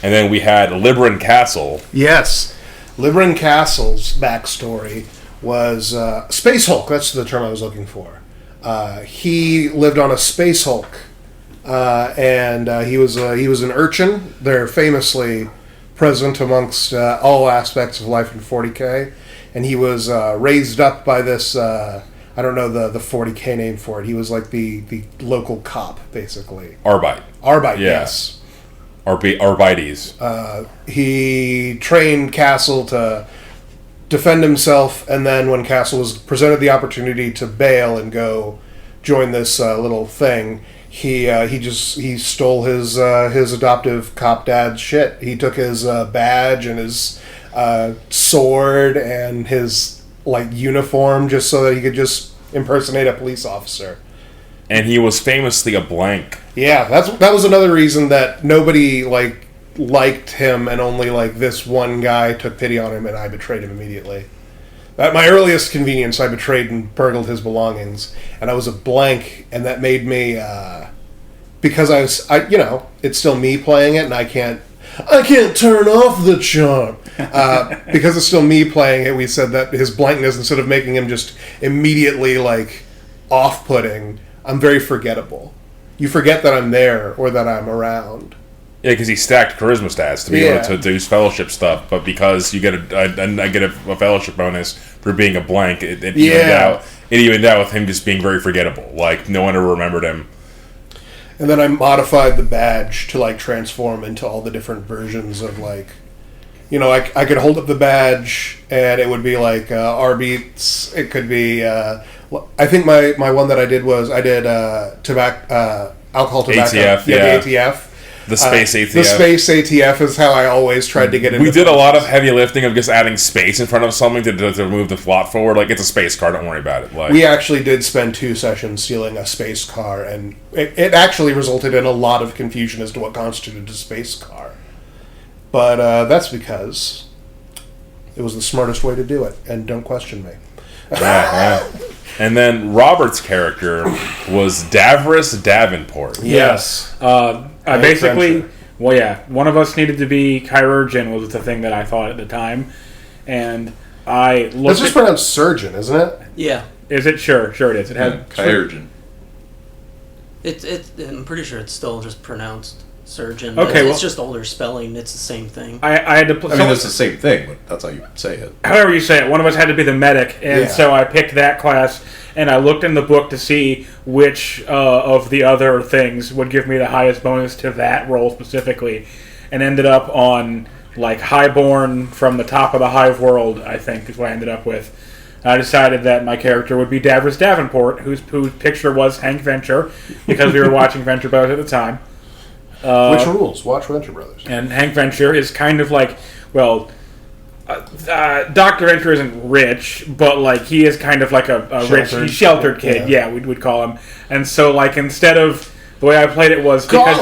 And then we had Libran Castle. Yes. Libran Castle's backstory was Space Hulk. That's the term I was looking for. He lived on a Space Hulk, and he was an urchin. They're famously present amongst all aspects of life in 40k, and he was raised up by this. I don't know the 40k name for it. He was like the local cop, basically. Arbite, yeah. Yes. Arbites. He trained Castle to defend himself, and then when Castle was presented the opportunity to bail and go join this little thing, he stole his adoptive cop dad's shit. He took his badge and his sword and his like uniform just so that he could just impersonate a police officer. And he was famously a blank. Yeah, that was another reason that nobody liked him, and only like this one guy took pity on him, and I betrayed him immediately. At my earliest convenience, I betrayed and burgled his belongings, and I was a blank, and that made me because it's still me playing it, and I can't turn off the charm because it's still me playing it. We said that his blankness, instead of making him just immediately like off-putting, I'm very forgettable. You forget that I'm there or that I'm around. Yeah, because he stacked charisma stats to be able to do fellowship stuff, but because you get I get a fellowship bonus for being a blank, it evened out with him just being very forgettable. Like, no one ever remembered him. And then I modified the badge to like transform into all the different versions of like, I could hold up the badge and it would be like R-Beats. It could be, I think my one that I did was alcohol, tobacco. ATF, the ATF. The space ATF. The space ATF is how I always tried to get into. We did a lot of heavy lifting of just adding space in front of something to move the plot forward. Like, it's a space car, don't worry about it. Like, we actually did spend 2 sessions stealing a space car, and it actually resulted in a lot of confusion as to what constituted a space car. But that's because it was the smartest way to do it, and don't question me. Yeah. And then Robert's character was Davros Davenport. Yes. I basically, one of us needed to be chirurgeon was the thing that I thought at the time, and I looked. That's just pronounced surgeon, isn't it? Yeah. Is it? Sure it is. It had chirurgeon. I'm pretty sure it's still just pronounced surgeon. Okay, it's just older spelling. It's the same thing. I had to. It's the same thing, but that's how you say it. However you say it, one of us had to be the medic, and so I picked that class. And I looked in the book to see which of the other things would give me the highest bonus to that role specifically, and ended up on like highborn from the top of the hive world, I think, is what I ended up with. I decided that my character would be Davros Davenport, whose picture was Hank Venture, because we were watching Venture Brothers at the time. Which rules? Watch Venture Brothers. And Hank Venture is kind of like, well, Dr. Venture isn't rich, but like he is kind of like a rich, sheltered kid. Yeah, we would call him. And so like instead of the way I played it was because,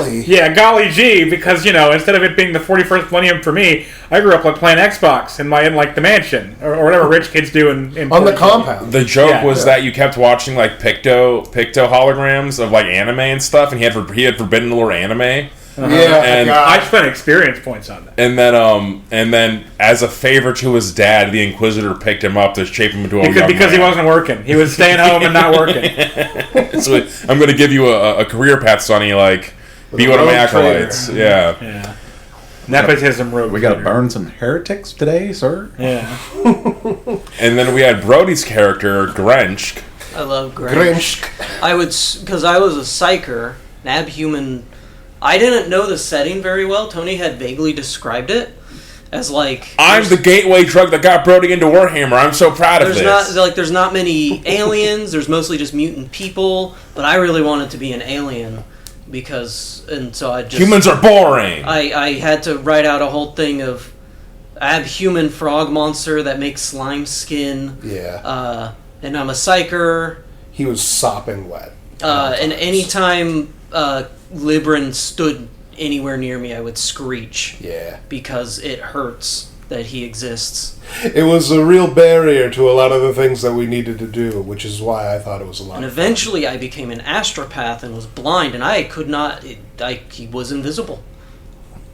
golly gee, because instead of it being the 41st millennium for me, I grew up like playing Xbox in like the mansion or whatever rich kids do in on the compound. The joke was that you kept watching like Picto holograms of like anime and stuff, and he had Forbidden Lore anime. Yeah, and I spent experience points on that. And then as a favor to his dad, the Inquisitor picked him up to shape him into a young man. Because he wasn't working. He was staying home and not working. So I'm going to give you a career path, Sonny. Like, be one of my acolytes. Yeah. Nepotism rogue. We got to burn some heretics today, sir. Yeah. And then we had Brody's character, Grench. I love Grench. Because I was a psyker, an abhuman. I didn't know the setting very well. Tony had vaguely described it as like... I'm the gateway drug that got Brody into Warhammer. I'm so proud of this. There's not many aliens. There's mostly just mutant people. But I really wanted to be an alien so I just... Humans are boring! I had to write out a whole thing of abhuman frog monster that makes slime skin. Yeah. And I'm a psyker. He was sopping wet. And anytime... Libran stood anywhere near me, I would screech. Yeah. Because it hurts that he exists. It was a real barrier to a lot of the things that we needed to do, which is why I thought it was a lot And of eventually I became an astropath and was blind, and I could not... he was invisible.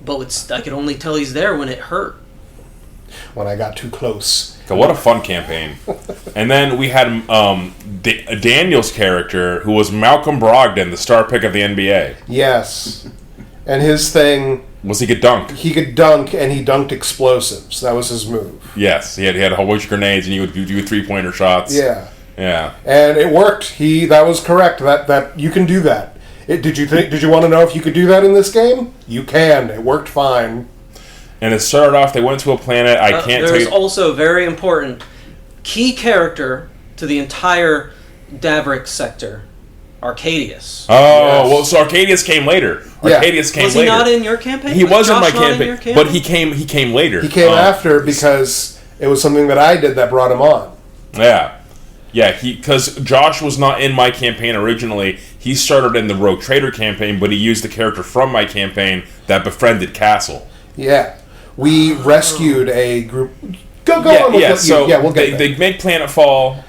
But I could only tell he's there when it hurt. When I got too close. God, what a fun campaign. And then we had Daniel's character, who was Malcolm Brogdon, the star pick of the NBA. Yes. And his thing... Was he could dunk. He could dunk, and he dunked explosives. That was his move. Yes, he had a whole bunch of grenades, and he would do three-pointer shots. Yeah. Yeah. And it worked. That was correct. That you can do that. Did you want to know if you could do that in this game? You can. It worked fine. And it started off, they went to a planet, There's also very important key character to the entire Davrik sector, Arcadius. Oh, yes. Well, so Arcadius came later. Arcadius came later. Was he not in your campaign? He was in my campaign, but he came later. He came after because it was something that I did that brought him on. Yeah. Yeah, because Josh was not in my campaign originally. He started in the Rogue Trader campaign, but he used the character from my campaign that befriended Castle. Yeah. We rescued a group. Go on. We'll get there. They make Planetfall.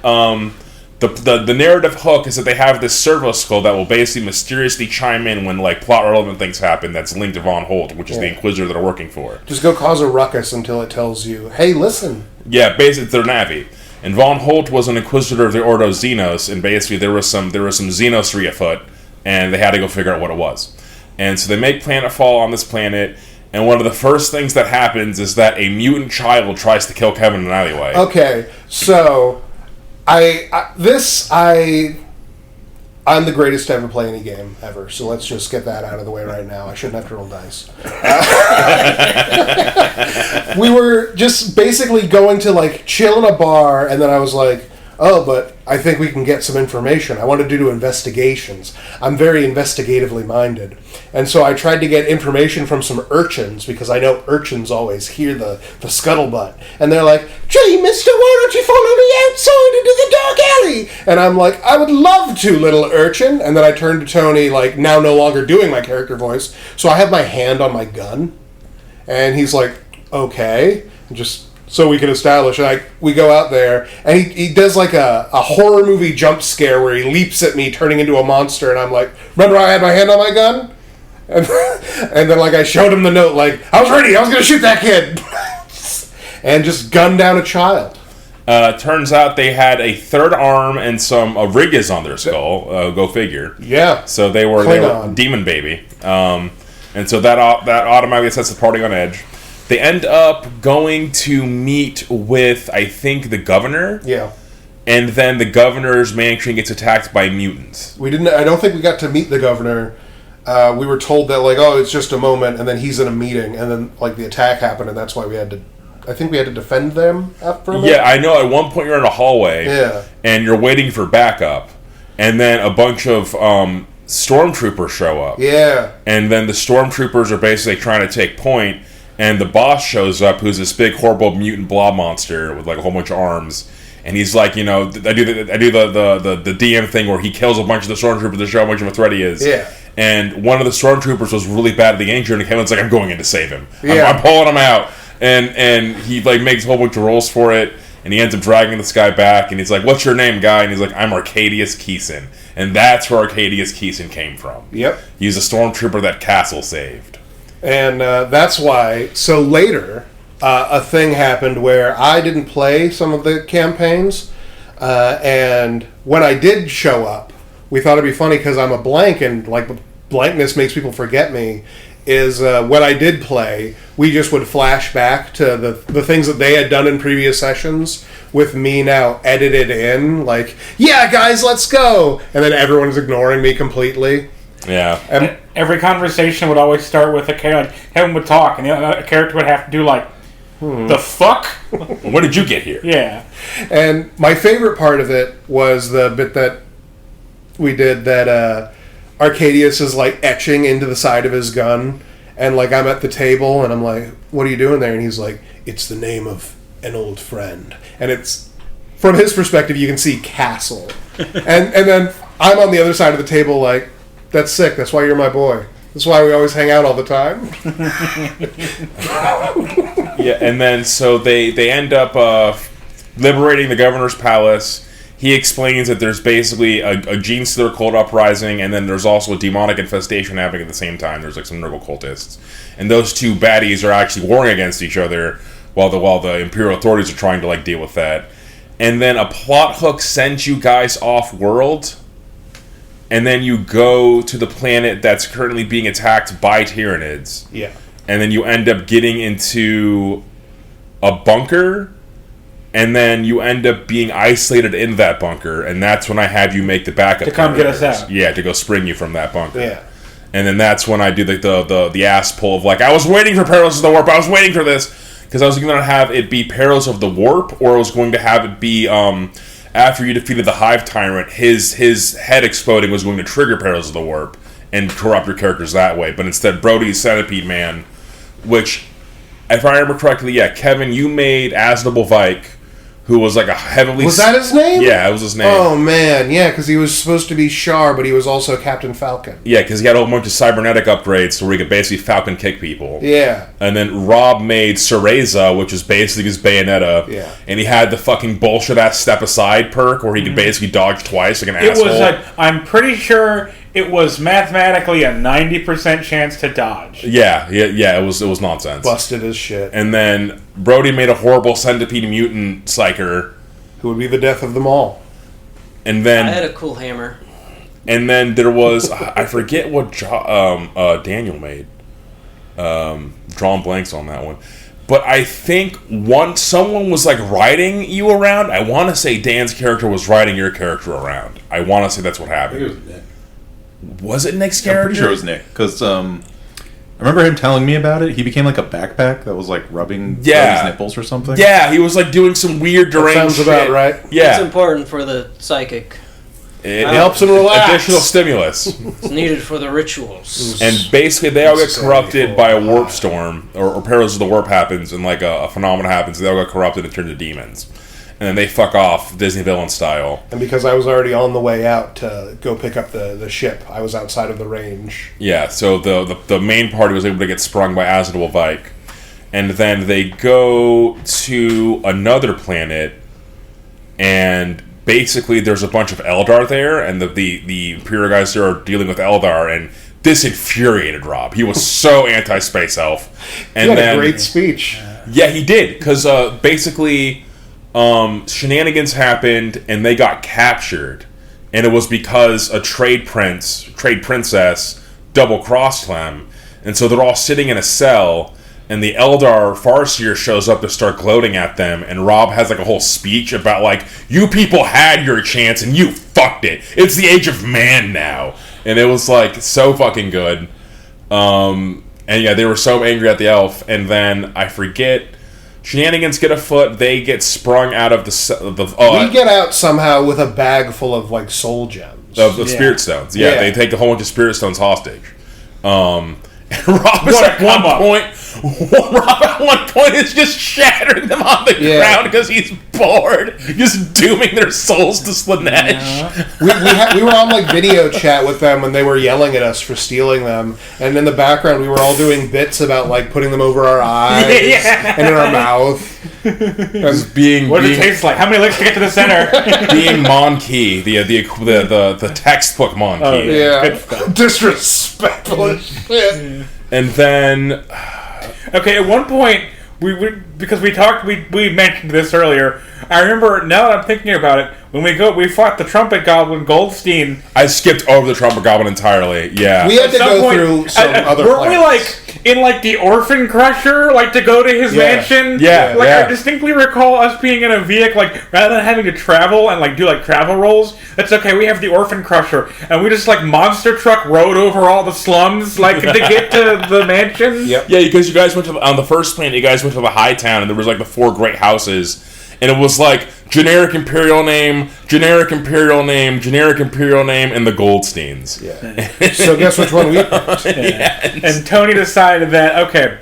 The narrative hook is that they have this servo skull that will basically mysteriously chime in when like plot relevant things happen. That's linked to Von Holt, which is the Inquisitor that are working for. Just go cause a ruckus until it tells you, "Hey, listen." Yeah, basically it's their Navi. And Von Holt was an Inquisitor of the Ordo Xenos, and basically there was some Xenostery afoot, and they had to go figure out what it was. And so they make Planetfall on this planet. And one of the first things that happens is that a mutant child tries to kill Kevin in an alleyway. Okay, so I'm the greatest to ever play any game ever. So let's just get that out of the way right now. I shouldn't have to roll dice. We were just basically going to like chill in a bar, and then I was like, "Oh, but I think we can get some information. I want to do investigations. I'm very investigatively minded." And so I tried to get information from some urchins, because I know urchins always hear the scuttlebutt. And they're like, "Gee, mister, why don't you follow me outside into the dark alley?" And I'm like, "I would love to, little urchin." And then I turned to Tony, like, now no longer doing my character voice. So I have my hand on my gun. And he's like, "Okay." Just... so we can establish, we go out there, and he does like a horror movie jump scare where he leaps at me, turning into a monster, and I'm like, "Remember I had my hand on my gun?" And then like I showed him the note, like, I was ready, I was going to shoot that kid. And just gunned down a child. Turns out they had a third arm and some rigas on their skull. Go figure. Yeah. So they were demon baby. And so that automatically sets the party on edge. They end up going to meet with, I think, the governor. Yeah. And then the governor's mansion gets attacked by mutants. I don't think we got to meet the governor. we were told that, like, oh, it's just a moment, and then he's in a meeting, and then, like, the attack happened, and that's why we had to... I think we had to defend them after a minute. Yeah, I know. At one point you're in a hallway, and you're waiting for backup, and then a bunch of stormtroopers show up. Yeah. And then the stormtroopers are basically trying to take point, and the boss shows up, who's this big, horrible mutant blob monster with, like, a whole bunch of arms. And he's like, I do the DM thing where he kills a bunch of the stormtroopers to show how much of a threat he is. Yeah. And one of the stormtroopers was really bad at the danger, and Kevin's like, I'm going in to save him. Yeah. I'm pulling him out. And he, like, makes a whole bunch of rolls for it, and he ends up dragging this guy back, and he's like, what's your name, guy? And he's like, I'm Arcadius Keeson. And that's where Arcadius Keeson came from. Yep. He's a stormtrooper that Castle saved. And that's why... So later, a thing happened where I didn't play some of the campaigns, and when I did show up, we thought it'd be funny because I'm a blank, and, like, blankness makes people forget me, is when I did play, we just would flash back to the things that they had done in previous sessions with me now edited in, like, yeah, guys, let's go! And then everyone's ignoring me completely. Yeah. And every conversation would always start with a character. Like, Kevin would talk, and a character would have to do, like, the fuck? When did you get here? Yeah. And my favorite part of it was the bit that we did that Arcadius is, like, etching into the side of his gun, and, like, I'm at the table, and I'm like, what are you doing there? And he's like, it's the name of an old friend. And it's, from his perspective, you can see Castle. and then I'm on the other side of the table like, that's sick, that's why you're my boy. That's why we always hang out all the time. Yeah, and then so they end up liberating the governor's palace. He explains that there's basically a gene stealer cult uprising, and then there's also a demonic infestation happening at the same time. There's, like, some Nurgle cultists, and those two baddies are actually warring against each other while the Imperial authorities are trying to, like, deal with that. And then a plot hook sends you guys off world, and then you go to the planet that's currently being attacked by Tyranids. Yeah. And then you end up getting into a bunker, and then you end up being isolated in that bunker, and that's when I have you make the backup To come get us characters. out. Yeah, to go spring you from that bunker. Yeah. And then that's when I do the ass pull of, like, I was waiting for Perils of the Warp, I was waiting for this, because I was going to have it be Perils of the Warp, or I was going to have it be, after you defeated the Hive Tyrant, his head exploding was going to trigger Perils of the Warp, and corrupt your characters that way. But instead, Brody's Centipede Man, which, if I remember correctly, yeah, Kevin, you made Asdable Vike, who was, like, a heavily... Was that his name? Yeah, it was his name. Oh, man, yeah, because he was supposed to be Char, but he was also Captain Falcon. Yeah, because he had a whole bunch of cybernetic upgrades where he could basically Falcon kick people. Yeah. And then Rob made Cereza, which is basically his Bayonetta. Yeah. And he had the fucking bullshit-ass step aside perk where he could basically dodge twice like an asshole. It was like, I'm pretty sure it was mathematically a 90% chance to dodge. Yeah, it was nonsense. Busted as shit. And then Brody made a horrible centipede mutant psyker. Who would be the death of them all. And then... I had a cool hammer. And then there was... I forget what Daniel made. Drawing blanks on that one. But I think once someone was, like, riding you around, I want to say Dan's character was riding your character around. I want to say that's what happened. I think it was Nick. Was it Nick's I'm character? pretty sure it was Nick, because I remember him telling me about it. He became like a backpack that was like rubbing his nipples or something. Yeah, he was like doing some weird deranged Sounds shit. about right. Yeah. It's important for the psychic. It helps him relax. Additional stimulus. It's needed for the rituals. And basically they all get Necessary corrupted for by a warp storm, or Perils of the Warp happens, and like a phenomenon happens, they all get corrupted and turn to demons. And then they fuck off, Disney villain style. And because I was already on the way out to go pick up the ship, I was outside of the range. Yeah, so the main party was able to get sprung by Azadul Vike. And then they go to another planet, and basically there's a bunch of Eldar there, and the Imperial guys there are dealing with Eldar, and this infuriated Rob. He was so anti-space elf. And He had then, a great speech. Yeah, he did, because basically shenanigans happened, and they got captured. And it was because a trade princess double-crossed them. And so they're all sitting in a cell, and the Eldar Farseer shows up to start gloating at them, and Rob has like a whole speech about like, you people had your chance and you fucked it. It's the age of man now. and it was like so fucking good. And yeah, they were so angry at the elf, and then I forget. Shenanigans get afoot. They get sprung out of we get out somehow with a bag full of like soul gems of spirit stones. Yeah, they take a whole bunch of spirit stones hostage. And Rob at one point is just shattering them on the ground because he's bored, just dooming their souls to Slanesh. We were on like video chat with them when they were yelling at us for stealing them, and in the background we were all doing bits about like putting them over our eyes and in our mouth. What does it taste like? How many licks to get to the center? Being Mon-Ki, the textbook Mon-Ki. Oh, yeah. Disrespectful as shit. And then... Okay, at one point, because we mentioned this earlier, I remember, now that I'm thinking about it, when we fought the Trumpet Goblin Goldstein. I skipped over the Trumpet Goblin entirely, yeah. We had to go through some other weren't plans. we like in like the Orphan Crusher, like to go to his mansion? Yeah, like I distinctly recall us being in a vehicle, like rather than having to travel and like do like travel rolls, that's okay, we have the Orphan Crusher, and we just like monster truck rode over all the slums like to get to the mansion. Yep. Yeah, because you guys went to on the first plane, you guys went to the High Town, and there was like the 4 great houses. And it was like generic imperial name, generic imperial name, generic imperial name, and the Goldsteins. Yeah. So guess which one we picked? And Tony decided that, okay,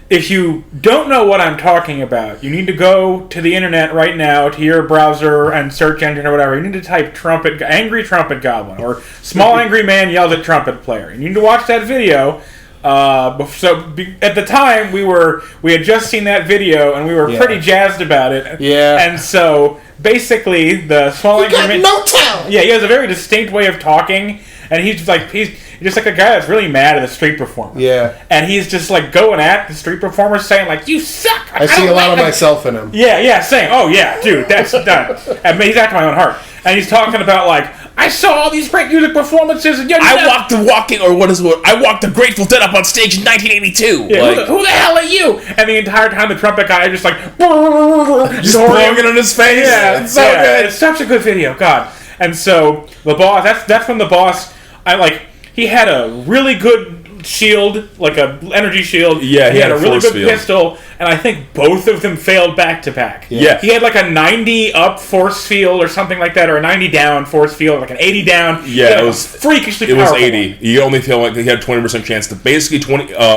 if you don't know what I'm talking about, you need to go to the internet right now, to your browser and search engine or whatever. You need to type angry trumpet goblin, or small angry man yelled at trumpet player. You need to watch that video. At the time we had just seen that video and we were pretty jazzed about it. Yeah. And so basically the small angry man, no town. Yeah, he has a very distinct way of talking, and he's just like a guy that's really mad at a street performer. Yeah. And he's just like going at the street performer, saying like, "You suck." I see a lot of myself in him. Yeah, saying, "Oh yeah, dude, that's done." And he's after my own heart, and he's talking about like, I saw all these great music performances, and I walked the Grateful Dead up on stage in 1982. Yeah, like, who the hell are you? And the entire time the trumpet guy is just like just blowing it on his face. Yeah, it's so good. It's such a good video, God. And so the boss, that's when the boss, he had a really good shield, like a energy shield. Yeah, he had a really good pistol, and I think both of them failed back to back. Yeah. He had like a 90 up force field or something like that, or a 90 down force field, like an 80 down. Yeah, it was freakishly powerful. It was 80. You only feel like he had 20% chance to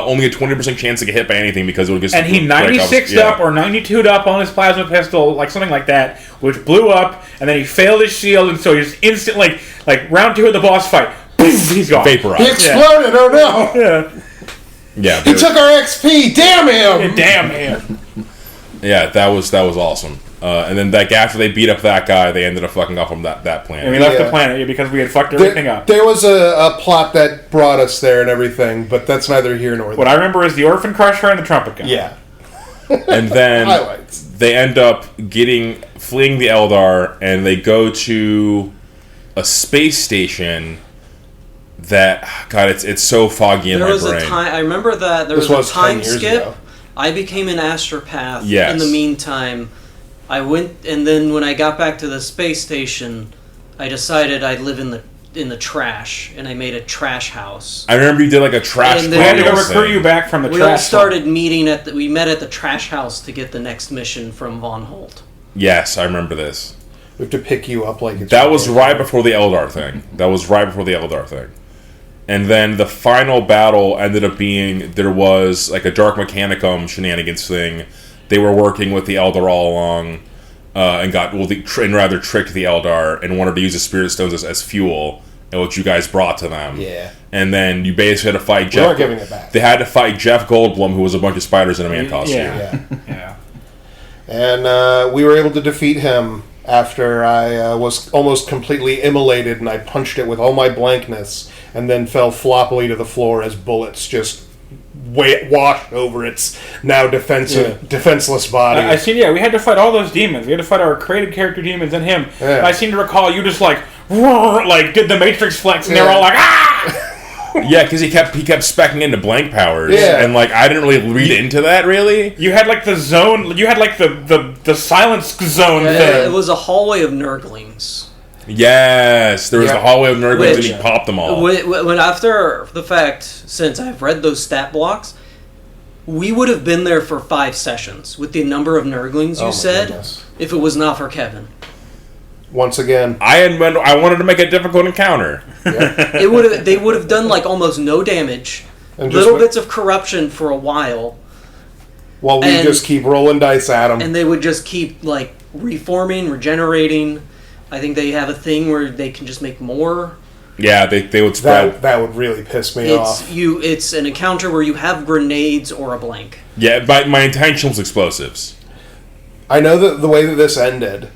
only a 20% chance to get hit by anything because it would just. And he 96'd up or 92'd up on his plasma pistol, like something like that, which blew up, and then he failed his shield, and so he just instantly, like round 2 of the boss fight. He's gone. Vaporized. He exploded, oh no! Yeah. He took our XP, damn him! Damn him. Yeah, that was awesome. And then after they beat up that guy, they ended up fucking up from that planet. And we left the planet because we had fucked everything up. There was a plot that brought us there and everything, but that's neither here nor there. What I remember is the Orphan Crusher and the Trumpet Guy. Yeah. And then they end up fleeing the Eldar, and they go to a space station that, God, it's so foggy in my brain. I remember that there was a time skip. Ago. I became an astropath. Yes. In the meantime, I went, and then when I got back to the space station, I decided I'd live in the trash, and I made a trash house. I remember you did like a trash. We had to go recruit you back from the trash. We all started meeting we met at the trash house to get the next mission from Von Holt. Yes, I remember this. We have to pick you up like it's. That was right before the Eldar thing. And then the final battle ended up being, there was like a Dark Mechanicum shenanigans thing. They were working with the Eldar all along, and rather tricked the Eldar and wanted to use the Spirit Stones as fuel, and what you guys brought to them. Yeah. And then you basically had to fight Jeff. We weren't giving it back. They had to fight Jeff Goldblum, who was a bunch of spiders in a man costume. Yeah. And we were able to defeat him after I was almost completely immolated, and I punched it with all my blankness, and then fell floppily to the floor as bullets just washed over its now defenseless body. I see. Yeah, we had to fight all those demons. We had to fight our created character demons and him. Yeah. And I seem to recall you just like did the Matrix flex, and they were all like, ah! Yeah, because he kept specking into blank powers, and like I didn't really read into that. Really, you had like the zone. You had like the silence zone thing. It was a hallway of Nurglings. Yes, there was Yeah. the hallway of Nurglings, and Which- he popped them all. When after the fact, since I've read those stat blocks, we would have been there for 5 sessions with the number of Nurglings you my said, goodness. if it was not for Kevin. Once again, I wanted to make a difficult encounter. They would have done like almost no damage, And just little wait- bits of corruption for a while, while we and- just keep rolling dice at them. and they would just keep like reforming, regenerating. I think they have a thing where they can just make more. Yeah, they would spread. That would really piss me off. It's an encounter where you have grenades or a blank. Yeah, my intention was explosives. I know that the way that this ended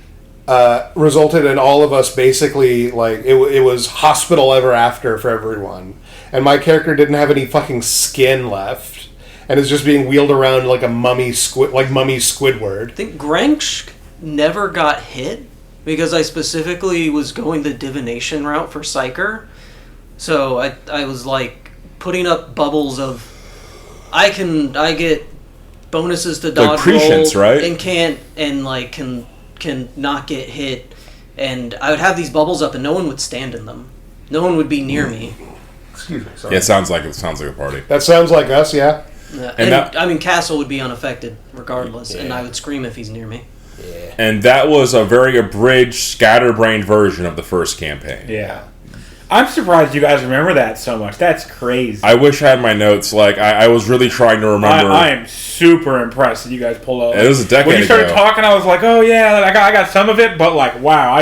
resulted in all of us basically, like, it was hospital ever after for everyone. And my character didn't have any fucking skin left. And is just being wheeled around like a mummy Squidward. I think Granch never got hit because I specifically was going the divination route for Psyker. So I was like putting up bubbles of I get bonuses to dodge prescience, roll right? and can not get hit, and I would have these bubbles up and no one would stand in them. No one would be near me. Excuse me. Sorry. Yeah, it sounds like a party. That sounds like us, yeah. And Castle would be unaffected regardless, and I would scream if he's near me. And that was a very abridged, scatterbrained version of the first campaign. Yeah. I'm surprised you guys remember that so much. That's crazy. I wish I had my notes. Like, I was really trying to remember. I am super impressed that you guys pulled out. It was a decade When you started ago. talking, I was like, oh yeah, I got some of it, but like, wow,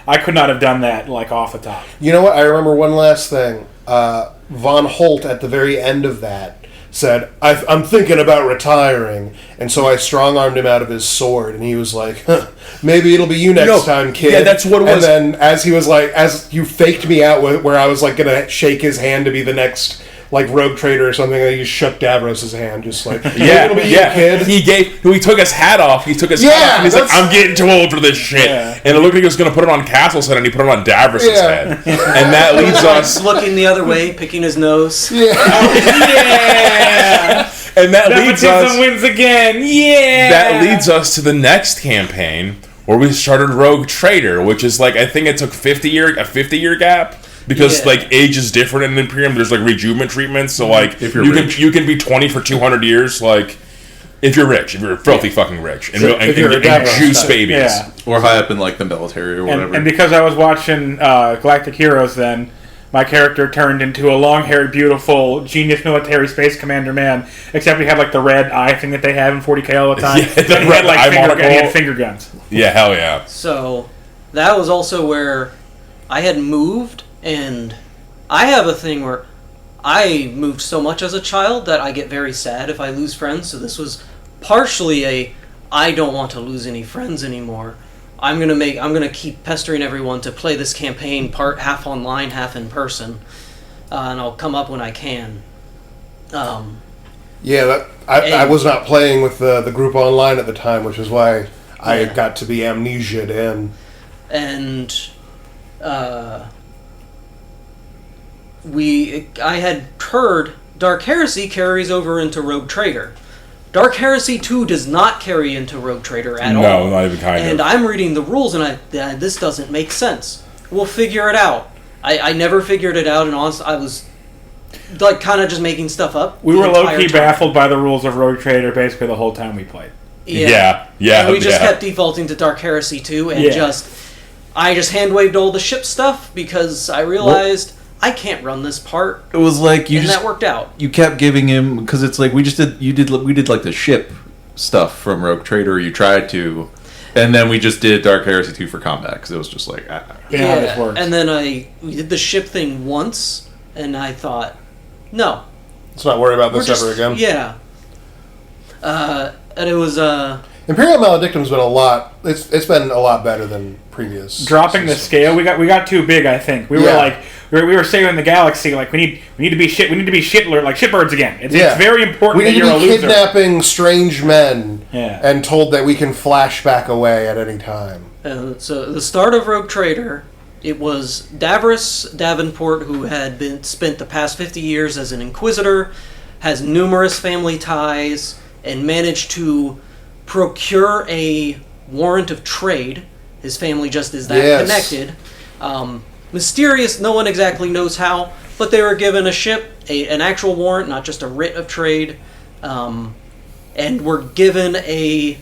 I could not have done that like off the top. You know what? I remember one last thing. Von Holt, at the very end of that, said, I'm thinking about retiring. And so I strong-armed him out of his sword, and he was like, huh, maybe it'll be you next time, kid. yeah, that's what it was. And then as you faked me out where I was like going to shake his hand to be the next like rogue trader or something, and he just shook Davros's hand, just like, Yeah, it'll be yeah. you, kid. He took his hat off. He took his hat off, and he's like, I'm getting too old for this shit. Yeah. And it looked like he was going to put it on Castle's head, and he put it on Davros's head. And that leads us... Looking the other way, picking his nose. Yeah. And that leads Nepotism us... wins again. Yeah. That leads us to the next campaign, where we started Rogue Trader, which is like, I think it took a 50-year gap. Because Yeah. like age is different in Imperium. There's like rejuvenation treatments, so like If you're rich. you can be 20 for 200 years. Like if you're rich, if you're filthy fucking rich, and, So if you're a and Davros juice type. babies. Yeah. Or high up in like the military or whatever. And because I was watching Galactic Heroes then, my character turned into a long-haired, beautiful, genius military space commander man, except he had like the red eye thing that they have in 40k all the time. Yeah, the And he red had, like, eye finger, monocle. and he had finger guns. Yeah, hell yeah. So that was also where I had moved, and I have a thing where I moved so much as a child that I get very sad if I lose friends. So this was partially I don't want to lose any friends anymore. I'm gonna keep pestering everyone to play this campaign half online, half in person, and I'll come up when I can. Yeah, I was not playing with the group online at the time, which is why I got to be amnesia'd in. And I had heard Dark Heresy carries over into Rogue Trader. Dark Heresy 2 does not carry into Rogue Trader at all. No, not even kind of. And I'm reading the rules, and this doesn't make sense. We'll figure it out. I never figured it out, and honestly, I was like kind of just making stuff up. We the were entire low-key time. baffled by the rules of Rogue Trader basically the whole time we played. Yeah. And we just kept defaulting to Dark Heresy 2, and I just hand-waved all the ship stuff because I realized I can't run this part. It was like and that worked out. You kept giving him, because it's like we did like the ship stuff from Rogue Trader. You tried to, and then we just did Dark Heresy 2 for combat because it was just like How this works. And then we did the ship thing once, and I thought, no, Let's not worry about this ever again. Yeah. And it was Imperial Maledictum's been a lot. It's been a lot better than previous. Dropping the scale, we got too big. I think we were like we were saving the galaxy. Like we need to be shitbirds again. It's very important We need that you're to a be loser. kidnapping strange men Yeah. and told that we can flash back away at any time. so the start of Rogue Trader. It was Davros Davenport, who had spent the past 50 years as an Inquisitor, has numerous family ties, and managed to procure a warrant of trade His family just is that connected. Mysterious, no one exactly knows how, but they were given a ship, an actual warrant, not just a writ of trade, and were given a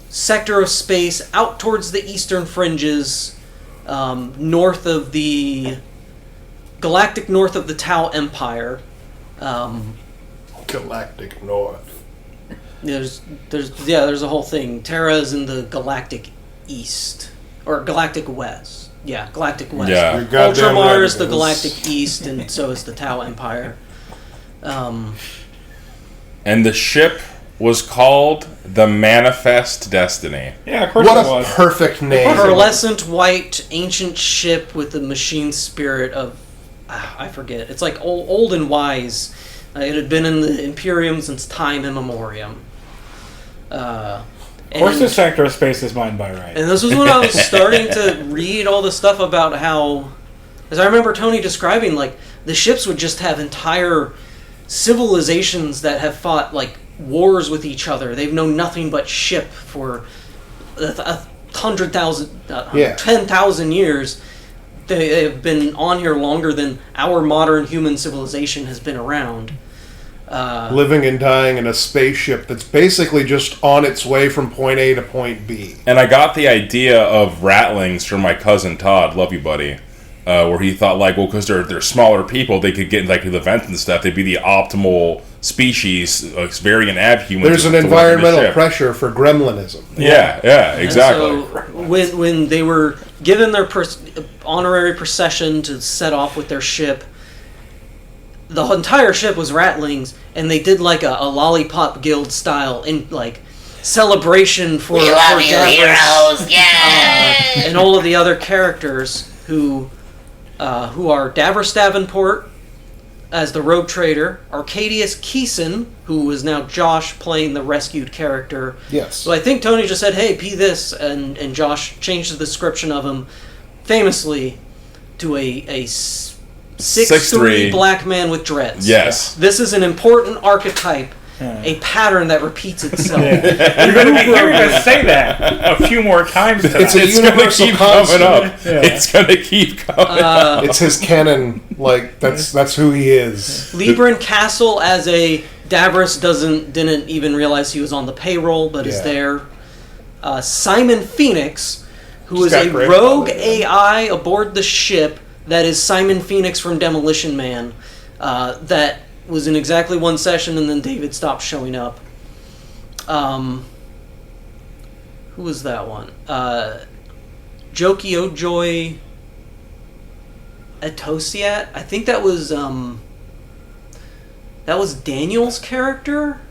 sector of space out towards the eastern fringes, north of the galactic north of the Tau Empire. Galactic North. There's a whole thing. Terra is in the galactic east or galactic west. Yeah, galactic west. Yeah. Ultramar is the galactic east, and so is the Tau Empire. And the ship was called the Manifest Destiny. Yeah, of course What it a was. perfect name. Pearlescent white ancient ship with the machine spirit of I forget. It's like old and wise. It had been in the Imperium since time immemorial. Of course, the sector of space is mine by right. And this was when I was starting to read all the stuff about how, as I remember Tony describing, like the ships would just have entire civilizations that have fought like wars with each other. They've known nothing but ship for 100,000, 10,000 years. They have been on here longer than our modern human civilization has been around. Living and dying in a spaceship that's basically just on its way from point A to point B. And I got the idea of Rattlings from my cousin Todd, love you buddy, where he thought like, well, because they're smaller people, they could get like to the vents and stuff. They'd be the optimal species, very abhumans. There's an environmental pressure for gremlinism. Yeah, exactly. And so when they were given their honorary procession to set off with their ship, the entire ship was Rattlings, and they did like a lollipop guild style in like celebration for Davros, heroes, yeah! And all of the other characters who are Davros Davenport as the rogue trader, Arcadius Keeson, who is now Josh playing the rescued character. Yes. So I think Tony just said, hey, P this, and Josh changed the description of him famously to a 6'3" black man with dreads. Yes. This is an important archetype, a pattern that repeats itself. You're going to be hearing us say that a few more times tonight. It's a universal keep concept. coming up. Yeah. It's going to keep coming. It's his canon. Like that's who he is. Libran Castle as a Davros didn't even realize he was on the payroll, but is there. Simon Phoenix, who is a rogue AI aboard the ship that is Simon Phoenix from Demolition Man, that was in exactly one session, and then David stopped showing up. Who was that one? Joki Ojoy Atosiat? I think that was Daniel's character?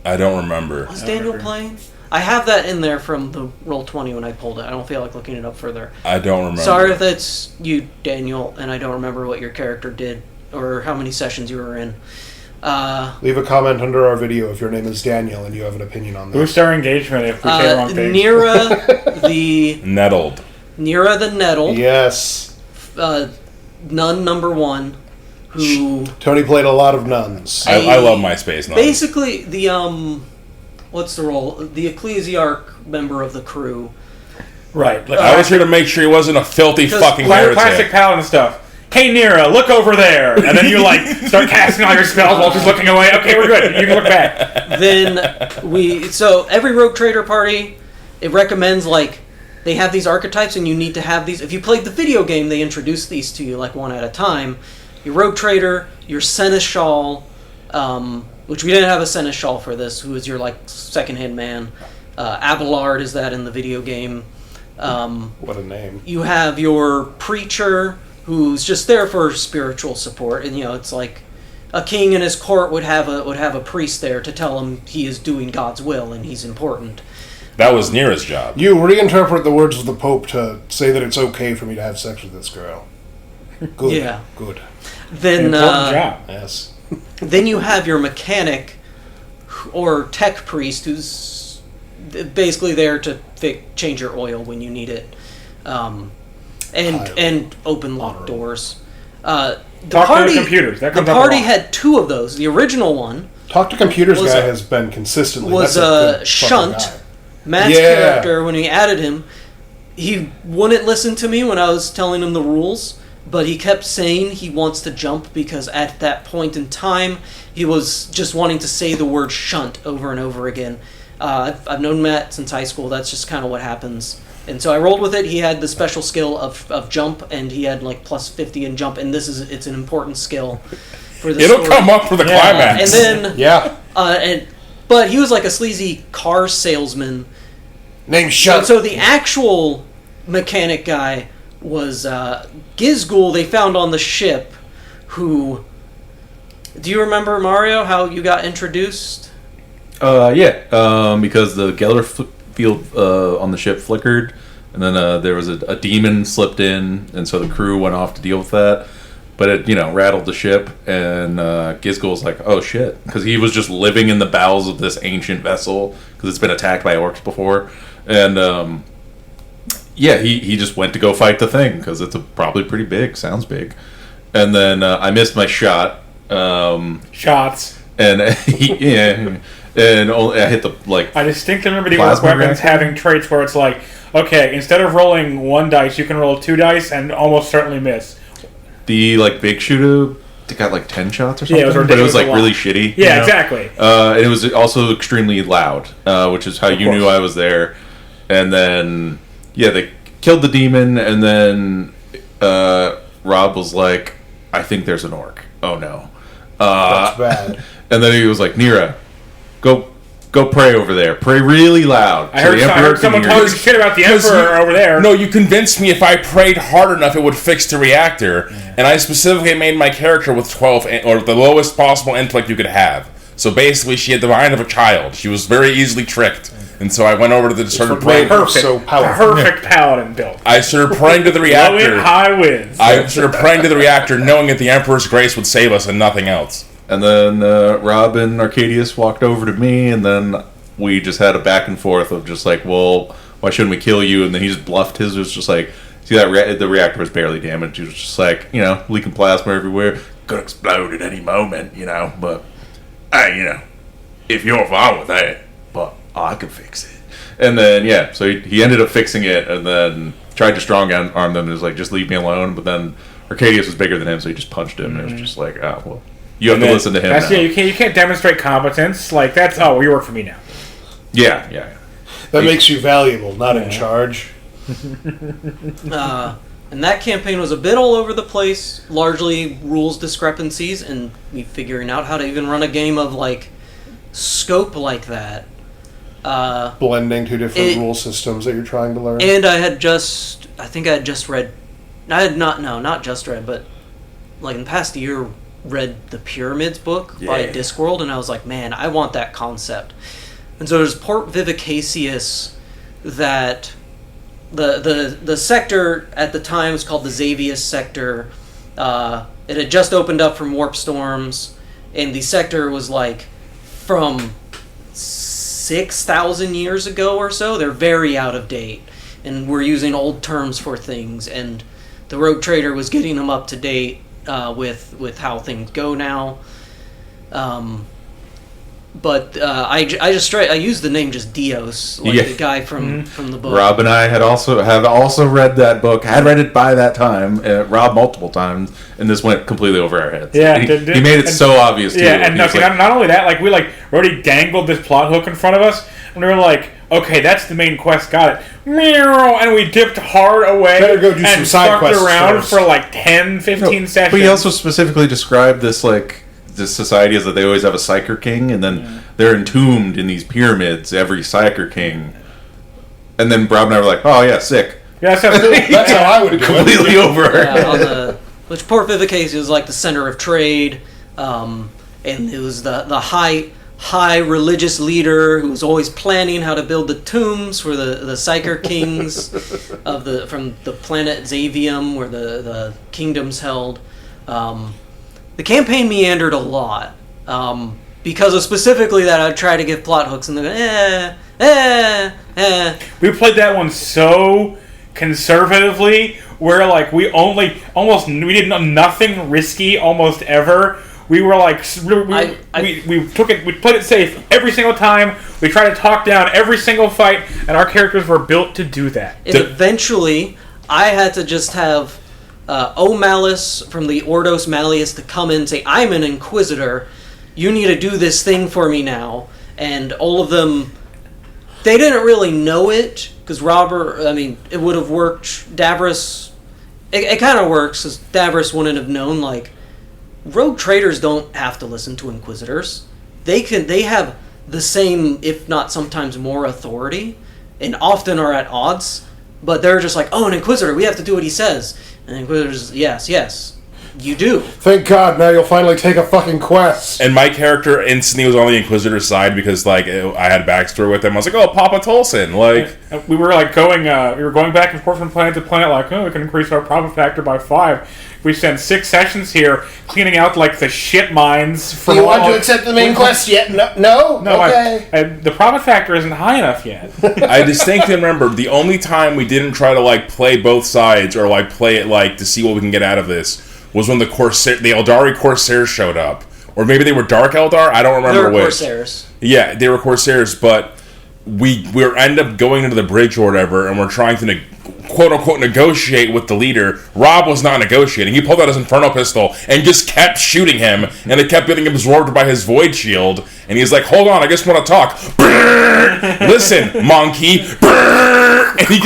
I don't remember. Was Daniel playing? I have that in there from the Roll20 when I pulled it. I don't feel like looking it up further. I don't remember. Sorry if that's you, Daniel, and I don't remember what your character did or how many sessions you were in. Leave a comment under our video if your name is Daniel and you have an opinion on that. Boost our engagement if we say the wrong thing. Nira the Nettled. Nira the Nettled. Yes. Nun number 1, who Tony played a lot of nuns. I love my space nuns. Basically, the what's the role? The ecclesiarch member of the crew. Right. Like, I was here to make sure he wasn't a filthy fucking classic heretic. paladin stuff. Hey, Nira, look over there. And then you, start casting all your spells while she's looking away. Okay, we're good. You can look back. Then so every rogue trader party, it recommends, they have these archetypes and you need to have these. If you played the video game, they introduce these to you, one at a time. Your rogue trader, your seneschal, which we didn't have a seneschal for this, who is your, second-hand man. Abelard is that in the video game. What a name. You have your preacher, who's just there for spiritual support, and it's like a king in his court would have a priest there to tell him he is doing God's will and he's important. That was Nira's job. You reinterpret the words of the Pope to say that it's okay for me to have sex with this girl. Good. Yeah. Good. Then important job. Yes. Then you have your mechanic or tech priest, who's basically there to change your oil when you need it. And open locked doors. Talk to the computers. That comes the up a party lot. had 2 of those. The original one Talk to computers was guy has been consistently was that's a good Shunt, fucking Matt's character, when we added him, he wouldn't listen to me when I was telling him the rules, but he kept saying he wants to jump because at that point in time, he was just wanting to say the word shunt over and over again. I've known Matt since high school. That's just kind of what happens. And so I rolled with it. He had the special skill of jump, and he had like plus 50 in jump, and it's an important skill for the It'll story. come up for the climax. And then, but he was like a sleazy car salesman. Named Shut. So the actual mechanic guy was Gizgul they found on the ship, who... Do you remember, Mario, how you got introduced? Because the Geller field on the ship flickered, and then there was a demon slipped in, and so the crew went off to deal with that. But it, rattled the ship, and Gizgul was like, oh shit, because he was just living in the bowels of this ancient vessel, because it's been attacked by orcs before. And, he just went to go fight the thing, because it's probably pretty big, sounds big. And then I missed my shot. Shots. And, and I hit the, I distinctly remember the orc weapons having traits where it's like, okay, instead of rolling 1 dice, you can roll 2 dice and almost certainly miss. The big shooter, it got 10 shots or something. Yeah, it was but it was really shitty. Yeah, exactly. And it was also extremely loud, which is how you knew I was there. And then they killed the demon, and then Rob was like, "I think there's an orc." Oh no, that's bad. And then he was like, "Nira, go pray over there. Pray really loud." I heard someone talking shit about the Emperor over there. No, you convinced me if I prayed hard enough, it would fix the reactor. Yeah. And I specifically made my character with 12, or the lowest possible intellect you could have. So basically, she had the mind of a child. She was very easily tricked. And so I went over to the started praying. Perfect paladin build. I started praying to the reactor. High winds. I started praying to the reactor, knowing that the Emperor's grace would save us and nothing else. And then Rob and Arcadius walked over to me, and then we just had a back and forth of just like, well, why shouldn't we kill you? And then he just bluffed his. It was just like, see that the reactor was barely damaged. It was just like, leaking plasma everywhere. Could explode at any moment, but, if you're fine with that, but I can fix it. And then, so he ended up fixing it, and then tried to strong arm them, and was like, just leave me alone. But then Arcadius was bigger than him, so he just punched him, and it was just like, oh, well. You have to listen to him now. You can't demonstrate competence. That's, you work for me now. Yeah. That makes you valuable, not in charge. And that campaign was a bit all over the place, largely rules discrepancies, and me figuring out how to even run a game of, scope like that. Blending two different rule systems that you're trying to learn. And I had just read, not just read, but, in the past year, read the Pyramids book by Discworld, and I was like, man, I want that concept. And so there's Port Vivicacius that the sector at the time was called the Xavius sector. It had just opened up from warp storms, and the sector was from 6,000 years ago or so. They're very out of date, and we're using old terms for things, and the Rogue Trader was getting them up to date with how things go now. But I used the name just Dios, the guy from the book. Rob and I have also read that book. Had read it by that time. Rob multiple times, and this went completely over our heads. Yeah, he made it so obvious too. Yeah, and not only that, we Brody dangled this plot hook in front of us, and we were like, okay, that's the main quest. Got it. And we dipped hard away. Better go do some side quests around first. for 10, 15 sessions. But he also specifically described this this society is that they always have a Psyker King, and then they're entombed in these pyramids, every Psyker King. And then Rob and I were like, oh yeah, sick. Yeah, that's how I would do it. Completely over our heads. Which Port Vivicacius is the center of trade, and it was the high religious leader who was always planning how to build the tombs for the Psyker Kings from the planet Xavium, where the kingdom's held. The campaign meandered a lot, because of specifically that I'd try to give plot hooks, and they go, We played that one so conservatively, where we did nothing risky almost ever. we were like, we took it, we played it safe every single time. We tried to talk down every single fight, and our characters were built to do that. And eventually, I had to just have O'Malice from the Ordos Malleus to come in and say, I'm an Inquisitor, you need to do this thing for me now. And all of them, they didn't really know it, because it would have worked. Davros, it kind of works, because Davros wouldn't have known, like, rogue traders don't have to listen to Inquisitors. They have the same, if not sometimes more, authority, and often are at odds, but they're just like, oh, an Inquisitor, we have to do what he says. And the Inquisitors, yes, you do. Thank God, now you'll finally take a fucking quest. And my character instantly was on the Inquisitor's side because, like, I had backstory with him. I was like, oh, Papa Tolson, like... We were, like, going back and forth from planet to planet, like, oh, we can increase our profit factor by 5. We spent 6 sessions here cleaning out, like, the shit mines from... Do you want to accept the main quest yet? No? Okay. The profit factor isn't high enough yet. I distinctly remember the only time we didn't try to, like, play both sides or, like, play it, like, to see what we can get out of this was when the Eldari Corsairs showed up. Or maybe they were Dark Eldar? I don't remember which. They were Corsairs. Yeah, they were Corsairs, but we end up going into the bridge or whatever, and we're trying to quote-unquote negotiate with the leader. Rob was not negotiating. He pulled out his Inferno pistol and just kept shooting him, and it kept getting absorbed by his Void Shield, and he's like, hold on, I just want to talk. Listen, monkey. And he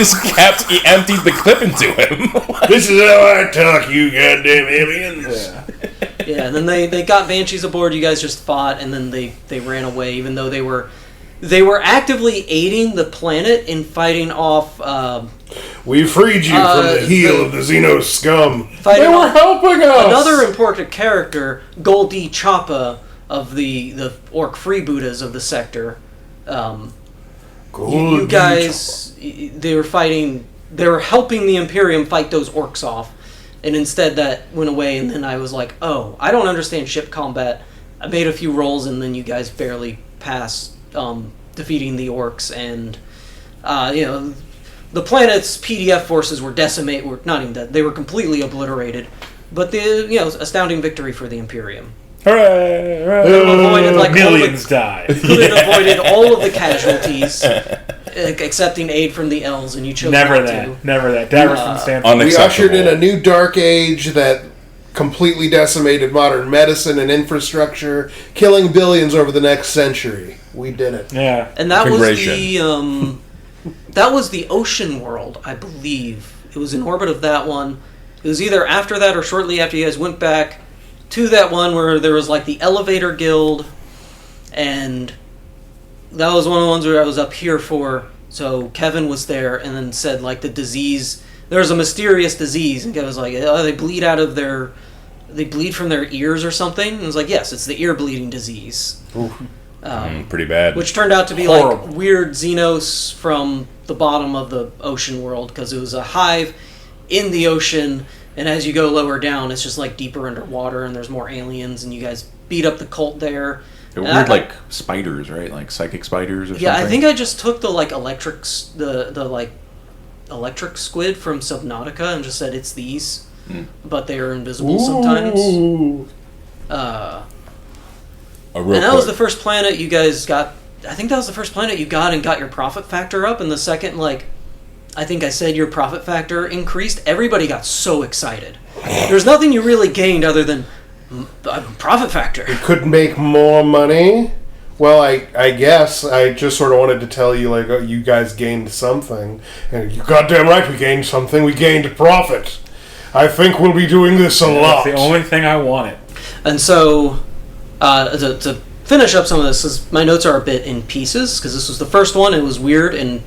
emptied the clip into him. This is how I talk, you goddamn aliens. Yeah, and then they got Banshees aboard, you guys just fought, and then they ran away, even though they were actively aiding the planet in fighting off... we freed you from the heel of the Xenos scum. They were helping us! Another important character, Goldie Choppa of the Orc Freebooters of the sector. You guys, they were helping the Imperium fight those orcs off, and instead that went away, and then I was like, oh, I don't understand ship combat. I made a few rolls, and then you guys barely passed defeating the orcs, and the planet's PDF forces were not even dead, they were completely obliterated, but astounding victory for the Imperium. Hooray! Avoided, millions died. Could have avoided all of the casualties, accepting aid from the elves, and you chose Never not that. to. Never that. Davros didn't stand for We ushered in a new dark age that completely decimated modern medicine and infrastructure, killing billions over the next century. We did it. Yeah. And that was the ocean world, I believe. It was in orbit of that one. It was either after that or shortly after you guys went back to that one where there was like the Elevator Guild, and that was one of the ones where I was up here for. So Kevin was there and then said like the disease, there's a mysterious disease, and Kevin was like, oh, they bleed from their ears or something, and I was like, yes, it's the ear bleeding disease. Pretty bad. Which turned out to be horrible. Like weird Xenos from the bottom of the ocean world, because it was a hive in the ocean, and as you go lower down, it's just like deeper underwater, and there's more aliens, and you guys beat up the cult there. They're weird, like spiders, right? Like psychic spiders or something. Yeah, I think I just took the like electric squid from Subnautica and just said it's these, but they are invisible sometimes. And that was the first planet you guys got. I think that was the first planet you got and got your profit factor up, and the second, like, I think I said your profit factor increased, everybody got so excited. There's nothing you really gained other than profit factor. You could make more money? Well, I guess I just sort of wanted to tell you, like, oh, you guys gained something. And you're goddamn right we gained something. We gained profit. I think we'll be doing this a lot. That's the only thing I wanted. And so, to finish up some of this, my notes are a bit in pieces, because this was the first one. It was weird and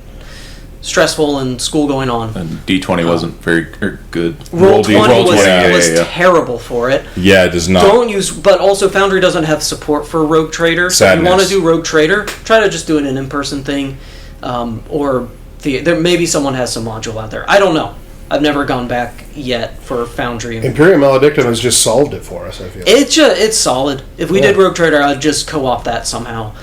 stressful and school going on. And D20 wasn't very good. Roll20 was terrible for it. Yeah, it does not. Don't use, but also Foundry doesn't have support for Rogue Trader. Sadness. So if you want to do Rogue Trader, try to just do it an in-person thing, or there maybe someone has some module out there. I don't know. I've never gone back yet for Foundry. Imperium Maledictum has just solved it for us, I feel. It's solid. If we did Rogue Trader, I'd just co-op that somehow.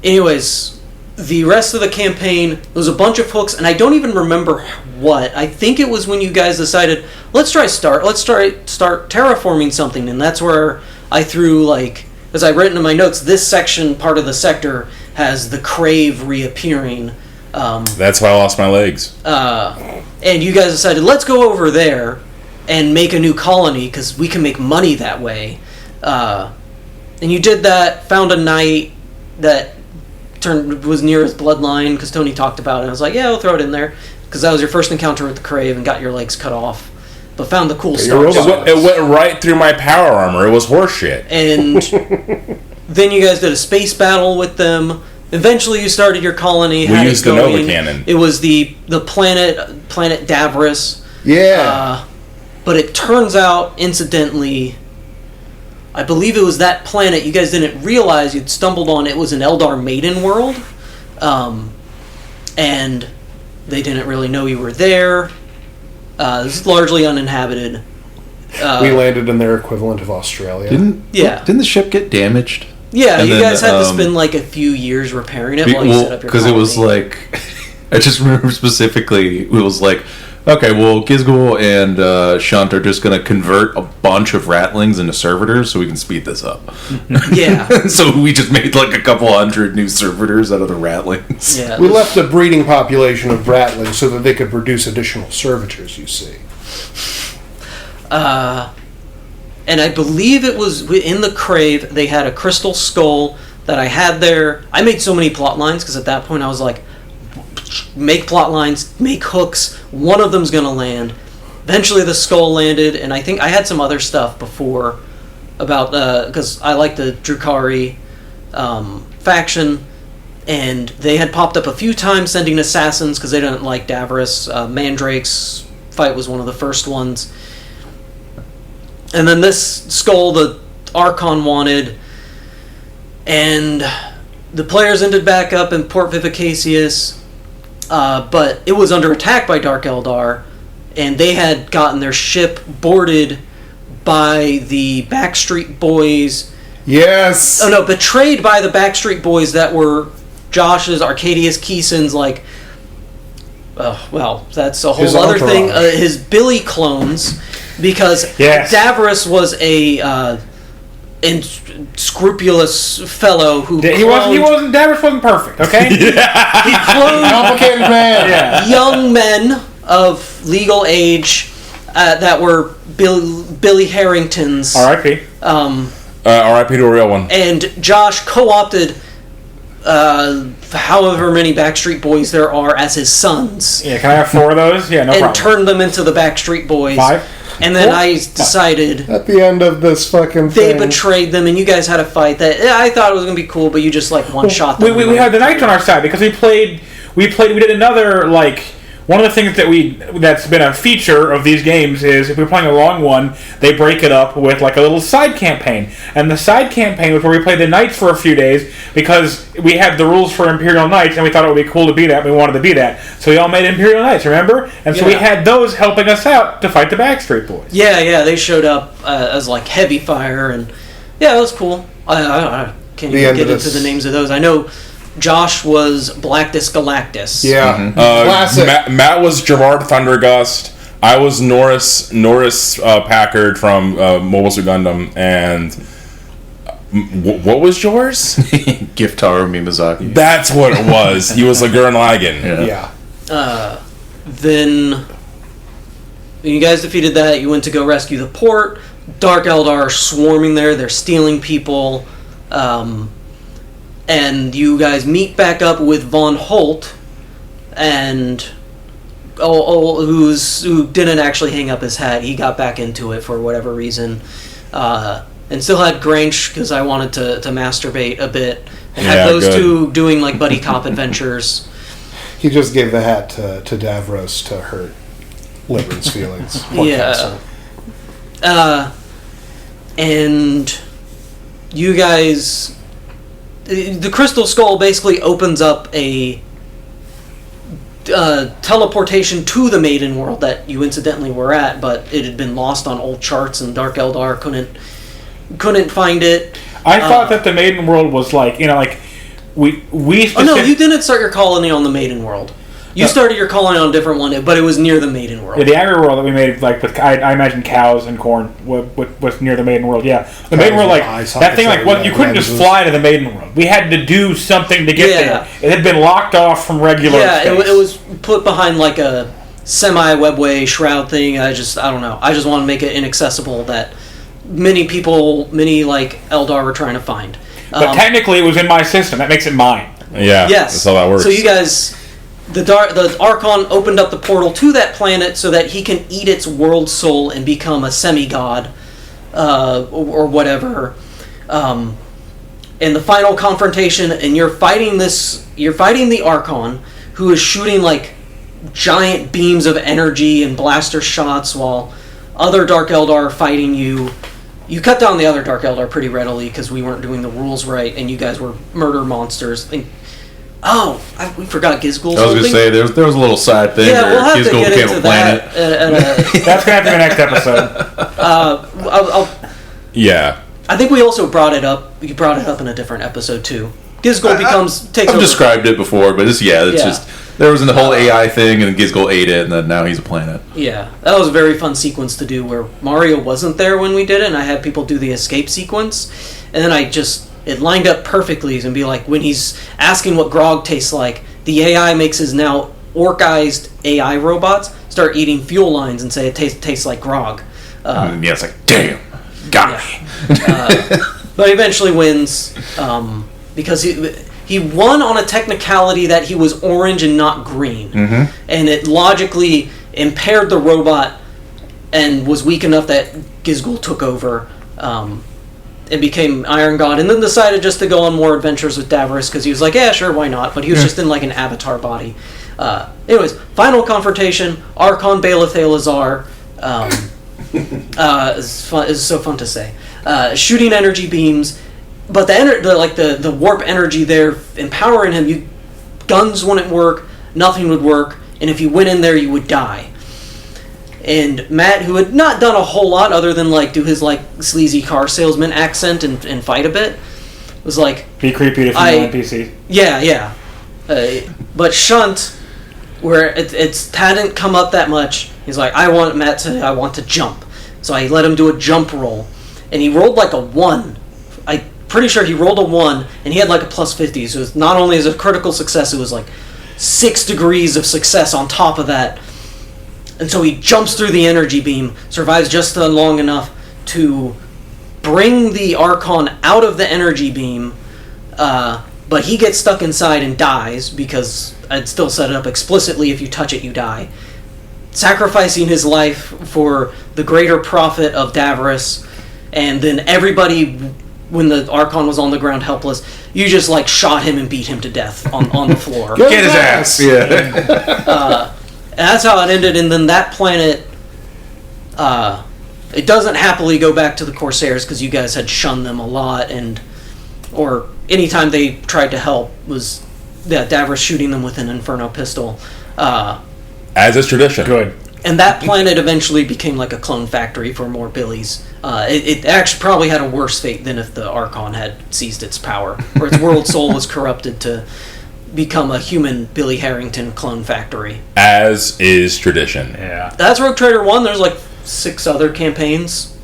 Anyways, the rest of the campaign, there was a bunch of hooks, and I don't even remember what. I think it was when you guys decided, let's try start terraforming something, and that's where I threw, like, as I've written in my notes, this section, part of the sector, has the Crave reappearing. That's why I lost my legs. And you guys decided, let's go over there and make a new colony, because we can make money that way. And you did that, found a knight that was near his bloodline, because Tony talked about it. I was like, yeah, we'll throw it in there, because that was your first encounter with the Crave and got your legs cut off. But found the cool stuff. It went right through my power armor. It was horseshit. And then you guys did a space battle with them. Eventually you started your colony. We used the Nova Cannon. It was the planet Davros. Yeah. But it turns out, incidentally, I believe it was that planet you guys didn't realize you'd stumbled on. It was an Eldar maiden world. And they didn't really know you were there. This is largely uninhabited. We landed in their equivalent of Australia. Didn't the ship get damaged? Yeah, And you then, guys had to spend like a few years repairing it while you set up your colony. because it was like, I just remember specifically, it was like, okay, well, Gizgul and Shunt are just going to convert a bunch of ratlings into servitors so we can speed this up. Yeah. So we just made like a couple hundred new servitors out of the ratlings. Yeah. We left a breeding population of ratlings so that they could produce additional servitors, you see. And I believe it was in the Crave, they had a crystal skull that I had there. I made so many plot lines, because at that point I was like, make plot lines, make hooks, one of them's going to land. Eventually the skull landed, and I think I had some other stuff before about, because I like the Drukhari faction, and they had popped up a few times sending assassins, because they didn't like Davros. Mandrake's fight was one of the first ones. And then this skull, the Archon wanted, and the players ended back up in Port Vivicacius, but it was under attack by Dark Eldar, and they had gotten their ship boarded by the Backstreet Boys. Yes! Oh no, betrayed by the Backstreet Boys that were Josh's, Arcadius Keeson's, like, well, that's a whole His other thing. entourage. His Billy clones, because Yes. Davros was a scrupulous fellow who Davros wasn't perfect, okay? he cloned Complicated man! Yeah. young men of legal age that were Billy Harringtons. R.I.P. R.I.P. to a real one. And Josh co-opted however many Backstreet Boys there are as his sons. Yeah, can I have 4 of those? Yeah, no and problem. turned them into the Backstreet Boys. 5? And then I decided At the end of this fucking they thing. betrayed them, and you guys had a fight that I thought it was going to be cool, but you just like one-shot them. We had the Knights on our side because we did another, like, one of the things that's been a feature of these games is if we're playing a long one, they break it up with like a little side campaign. And the side campaign was where we played the Knights for a few days because we had the rules for Imperial Knights and we thought it would be cool to be that and we wanted to be that. So we all made Imperial Knights, remember? And so we had those helping us out to fight the Backstreet Boys. Yeah, they showed up as like heavy fire, and yeah, it was cool. I can't even get into the names of those. I know Josh was Blactus Galactus. Yeah. Classic. Matt was Gerard Thundergust. I was Norris Packard from Mobile Suit Gundam. And what was yours? Giftaru Mimazaki. That's what it was. He was a Gurren Lagann. Yeah. Then you guys defeated that. You went to go rescue the port. Dark Eldar are swarming there. They're stealing people. And you guys meet back up with Von Holt, and who didn't actually hang up his hat. He got back into it for whatever reason, and still had Grange because I wanted to masturbate a bit and have those two doing like buddy cop adventures. He just gave the hat to Davros to hurt Liberan's feelings. Yeah. And you guys... The Crystal Skull basically opens up a teleportation to the Maiden World that you incidentally were at, but it had been lost on old charts and Dark Eldar couldn't find it. I thought that the Maiden World was like, we Oh no, you didn't start your colony on the Maiden World. You started your colony on a different one, but it was near the Maiden World. Yeah, the agri world that we made, like with I imagine cows and corn, was near the Maiden World. Yeah, the Maiden World, like that thing, like you couldn't just fly to the Maiden World. We had to do something to get there. It had been locked off from regular. Yeah, it was put behind like a semi-webway shroud thing. I don't know. I just want to make it inaccessible that many like Eldar were trying to find. But technically, it was in my system. That makes it mine. Yeah, yes. That's how that works. So you guys. The Archon opened up the portal to that planet so that he can eat its world soul and become a semi-god, or whatever. In the final confrontation, and you're fighting the Archon, who is shooting like giant beams of energy and blaster shots while other Dark Eldar are fighting you. You cut down the other Dark Eldar pretty readily because we weren't doing the rules right, and you guys were murder monsters. We forgot Gizgul's. I was going to say, there was a little side thing where we'll have Gizgul became a planet. That's going to have to be the next episode. Yeah. I think we also brought it up. You brought it up in a different episode, too. Gizgul takes over. I've described it before, but it's just... There was a whole AI thing, and Gizgul ate it, and then now he's a planet. Yeah. That was a very fun sequence to do, where Mario wasn't there when we did it, and I had people do the escape sequence, and then it lined up perfectly, and be like, when he's asking what grog tastes like, the AI makes his now orcized AI robots start eating fuel lines and say it tastes like grog. It's like, damn, got me. But he eventually wins, because he won on a technicality that he was orange and not green. Mm-hmm. And it logically impaired the robot and was weak enough that Gizgul took over, and became Iron God, and then decided just to go on more adventures with Davros because he was like, yeah, sure, why not? But he was just in like an avatar body. Anyways, final confrontation, Archon Baelith Elazar. It's so fun to say. Shooting energy beams, but the warp energy there empowering him. Guns wouldn't work, nothing would work, and if you went in there, you would die. And Matt, who had not done a whole lot other than like do his like sleazy car salesman accent and fight a bit, was like, be creepy to female NPC. Yeah. But Shunt, where it hadn't come up that much, he's like, I want to jump. So I let him do a jump roll, and he rolled like a 1. I'm pretty sure he rolled a 1, and he had like a plus 50. So it's not only as a critical success, it was like 6 degrees of success on top of that. And so he jumps through the energy beam, survives just long enough to bring the Archon out of the energy beam, but he gets stuck inside and dies, because I'd still set it up explicitly, if you touch it, you die. Sacrificing his life for the greater profit of Davros, and then everybody, when the Archon was on the ground helpless, you just like shot him and beat him to death on the floor. Get his ass! Yeah. And that's how it ended, and then that planet, it doesn't happily go back to the Corsairs, because you guys had shunned them a lot, or anytime they tried to help, was Davros shooting them with an Inferno pistol. As is tradition. Good. And that planet eventually became like a clone factory for more Billies. It actually probably had a worse fate than if the Archon had seized its power, or its world soul was corrupted to become a human Billy Harrington clone factory. As is tradition. Yeah. That's Rogue Trader 1. There's like 6 other campaigns.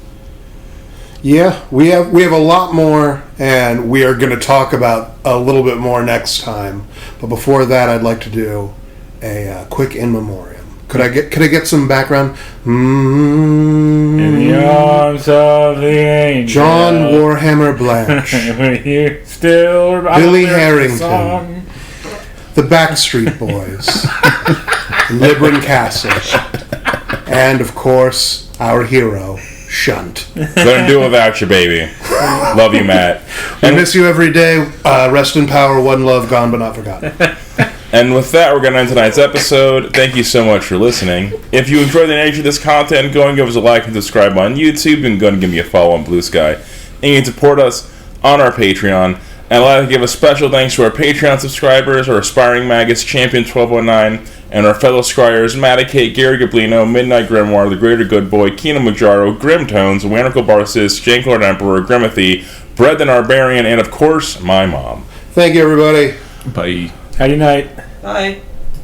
Yeah, we have a lot more, and we are going to talk about a little bit more next time. But before that, I'd like to do a quick in memoriam. Could I get some background? In the arms of the angel. John Warhammer Blanche. You still Billy Harrington. The Backstreet Boys. Libran Castle. And, of course, our hero, Shunt. Couldn't do it without you, baby. Love you, Matt. We miss you every day. Rest in power, one love, gone but not forgotten. And with that, we're going to end tonight's episode. Thank you so much for listening. If you enjoyed the nature of this content, go and give us a like and subscribe on YouTube, and go and give me a follow on Blue Sky. And you can support us on our Patreon. And I'd like to give a special thanks to our Patreon subscribers, our aspiring maggots, Champion 1209, and our fellow scryers, Maticate, GaryGoblino, MidniteGrimoire, The Greater Good Boy, Kinomajaro, Grimtones, Wanrical, Barcis, Janklord Emperor, Grimothy, Brett the Gnarbarian, and of course, my mom. Thank you, everybody. Bye. Howdy night. Bye.